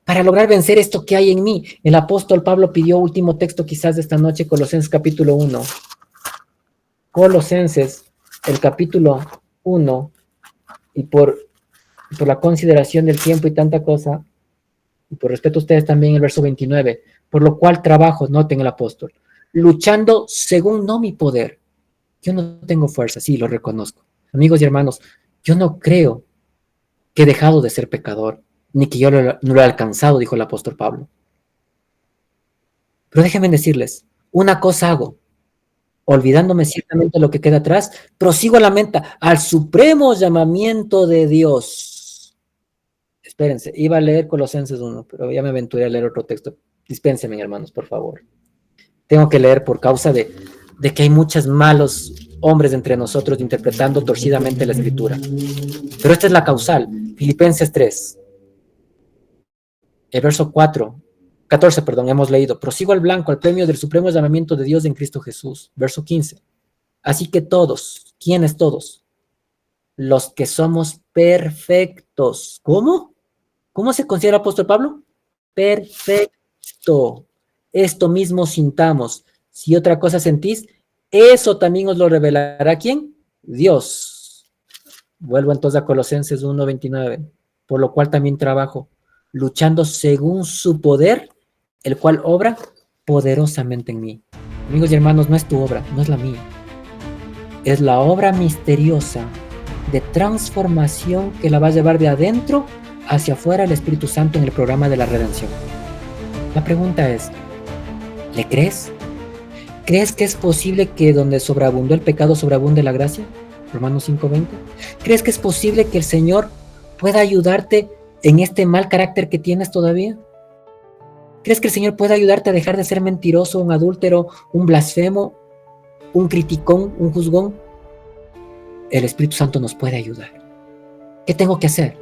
para lograr vencer esto que hay en mí? El apóstol Pablo pidió, último texto quizás de esta noche, Colosenses capítulo 1. Colosenses, el capítulo 1, y por la consideración del tiempo y tanta cosa, y por respeto a ustedes también el verso 29, por lo cual trabajo, noten el apóstol, luchando según no mi poder. Yo no tengo fuerza, sí, lo reconozco. Amigos y hermanos, yo no creo que he dejado de ser pecador, ni que yo no lo he alcanzado, dijo el apóstol Pablo. Pero déjenme decirles, una cosa hago, olvidándome ciertamente lo que queda atrás, prosigo a la meta, al supremo llamamiento de Dios. Espérense, iba a leer Colosenses 1, pero ya me aventuré a leer otro texto. Dispénsenme, hermanos, por favor. Tengo que leer por causa de que hay muchos malos hombres entre nosotros interpretando torcidamente la Escritura. Pero esta es la causal. Filipenses 3. El verso 14, hemos leído. Prosigo al blanco, al premio del supremo llamamiento de Dios en Cristo Jesús. Verso 15. Así que todos, ¿quiénes todos? Los que somos perfectos. ¿Cómo? ¿Cómo se considera el apóstol Pablo? Perfecto. Esto mismo sintamos. Si otra cosa sentís, eso también os lo revelará ¿quién? Dios. Vuelvo entonces a Colosenses 1:29. Por lo cual también trabajo, luchando según su poder, el cual obra poderosamente en mí. Amigos y hermanos, no es tu obra, no es la mía. Es la obra misteriosa de transformación que la va a llevar de adentro hacia afuera el Espíritu Santo en el programa de la redención. La pregunta es, ¿le crees? ¿Crees que es posible que donde sobreabundó el pecado sobreabunde la gracia? Romanos 5:20. ¿Crees que es posible que el Señor pueda ayudarte en este mal carácter que tienes todavía? ¿Crees que el Señor puede ayudarte a dejar de ser mentiroso, un adúltero, un blasfemo, un criticón, un juzgón? El Espíritu Santo nos puede ayudar. ¿Qué tengo que hacer?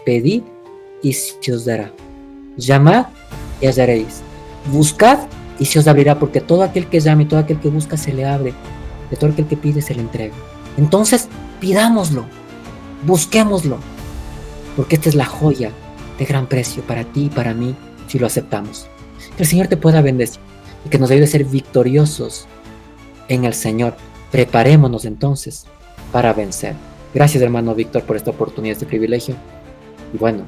Pedid y se os dará. Llamad y hallaréis. Buscad y se os abrirá, porque todo aquel que llama y todo aquel que busca se le abre. De todo aquel que pide se le entrega. Entonces, pidámoslo, busquémoslo, porque esta es la joya de gran precio para ti y para mí, si lo aceptamos. Que el Señor te pueda bendecir y que nos ayude a ser victoriosos en el Señor. Preparémonos entonces para vencer. Gracias, hermano Víctor, por esta oportunidad, este privilegio. Y bueno,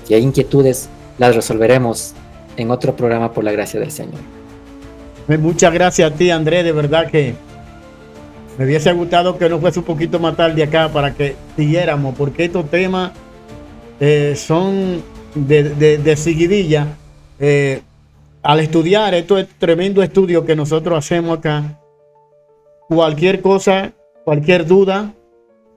si hay inquietudes, las resolveremos en otro programa por la gracia del Señor. Muchas gracias a ti, Andrés. De verdad que me hubiese gustado que no fuese un poquito más tarde acá para que siguiéramos, porque estos temas son de seguidilla. Al estudiar, esto es tremendo estudio que nosotros hacemos acá. Cualquier cosa, cualquier duda,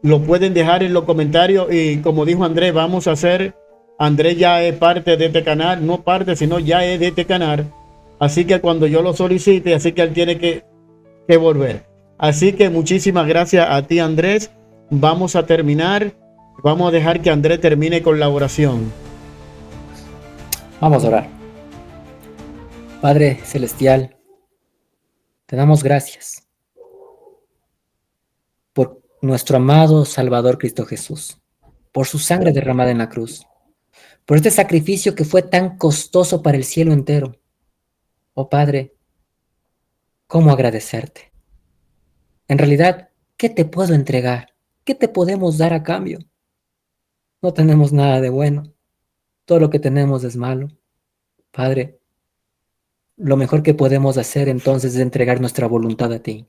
lo pueden dejar en los comentarios. Y como dijo Andrés, vamos a hacer, Andrés ya es parte de este canal, no parte, sino ya es de este canal. Así que cuando yo lo solicite, así que él tiene que volver. Así que muchísimas gracias a ti, Andrés. Vamos a terminar. Vamos a dejar que Andrés termine con la oración. Vamos a orar. Padre Celestial, te damos gracias por nuestro amado Salvador Cristo Jesús, por su sangre derramada en la cruz, por este sacrificio que fue tan costoso para el cielo entero. Oh Padre, ¿cómo agradecerte? En realidad, ¿qué te puedo entregar? ¿Qué te podemos dar a cambio? No tenemos nada de bueno. Todo lo que tenemos es malo. Padre, lo mejor que podemos hacer entonces es entregar nuestra voluntad a ti.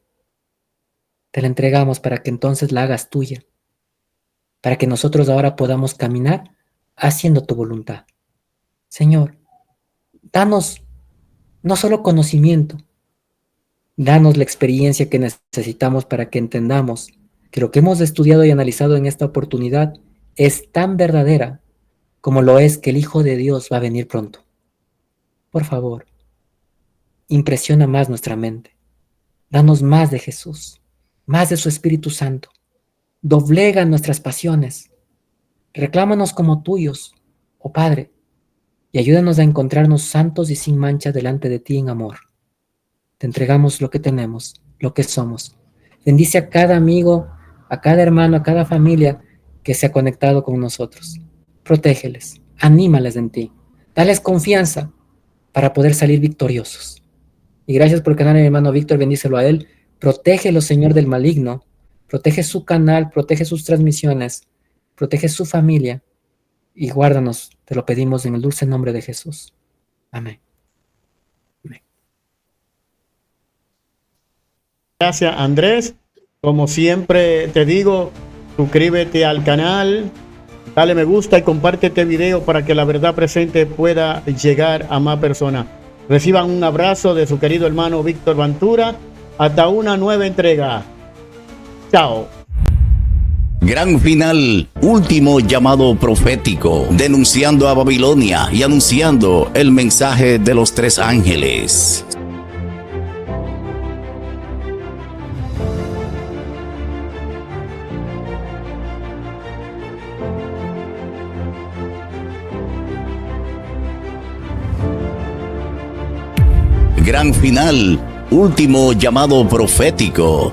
Te la entregamos para que entonces la hagas tuya, para que nosotros ahora podamos caminar haciendo tu voluntad. Señor, danos no solo conocimiento, danos la experiencia que necesitamos para que entendamos que lo que hemos estudiado y analizado en esta oportunidad es tan verdadera como lo es que el Hijo de Dios va a venir pronto. Por favor, impresiona más nuestra mente. Danos más de Jesús, más de su Espíritu Santo. Doblega nuestras pasiones. Reclámanos como tuyos, oh Padre, y ayúdanos a encontrarnos santos y sin mancha delante de ti en amor. te entregamos lo que tenemos, lo que somos. Bendice a cada amigo, a cada hermano, a cada familia que se ha conectado con nosotros. Protégeles, anímales en ti, dales confianza para poder salir victoriosos. Y gracias por el canal de mi hermano Víctor, bendícelo a él. Protégelo, Señor, del maligno. Protege su canal, protege sus transmisiones, protege su familia. Y guárdanos, te lo pedimos en el dulce nombre de Jesús. Amén. Gracias, Andrés. Como siempre te digo, suscríbete al canal, dale me gusta y comparte este video para que la verdad presente pueda llegar a más personas. Reciban un abrazo de su querido hermano Víctor Ventura. Hasta una nueva entrega. Chao. Gran final, último llamado profético, denunciando a Babilonia y anunciando el mensaje de los tres ángeles. Gran final, último llamado profético,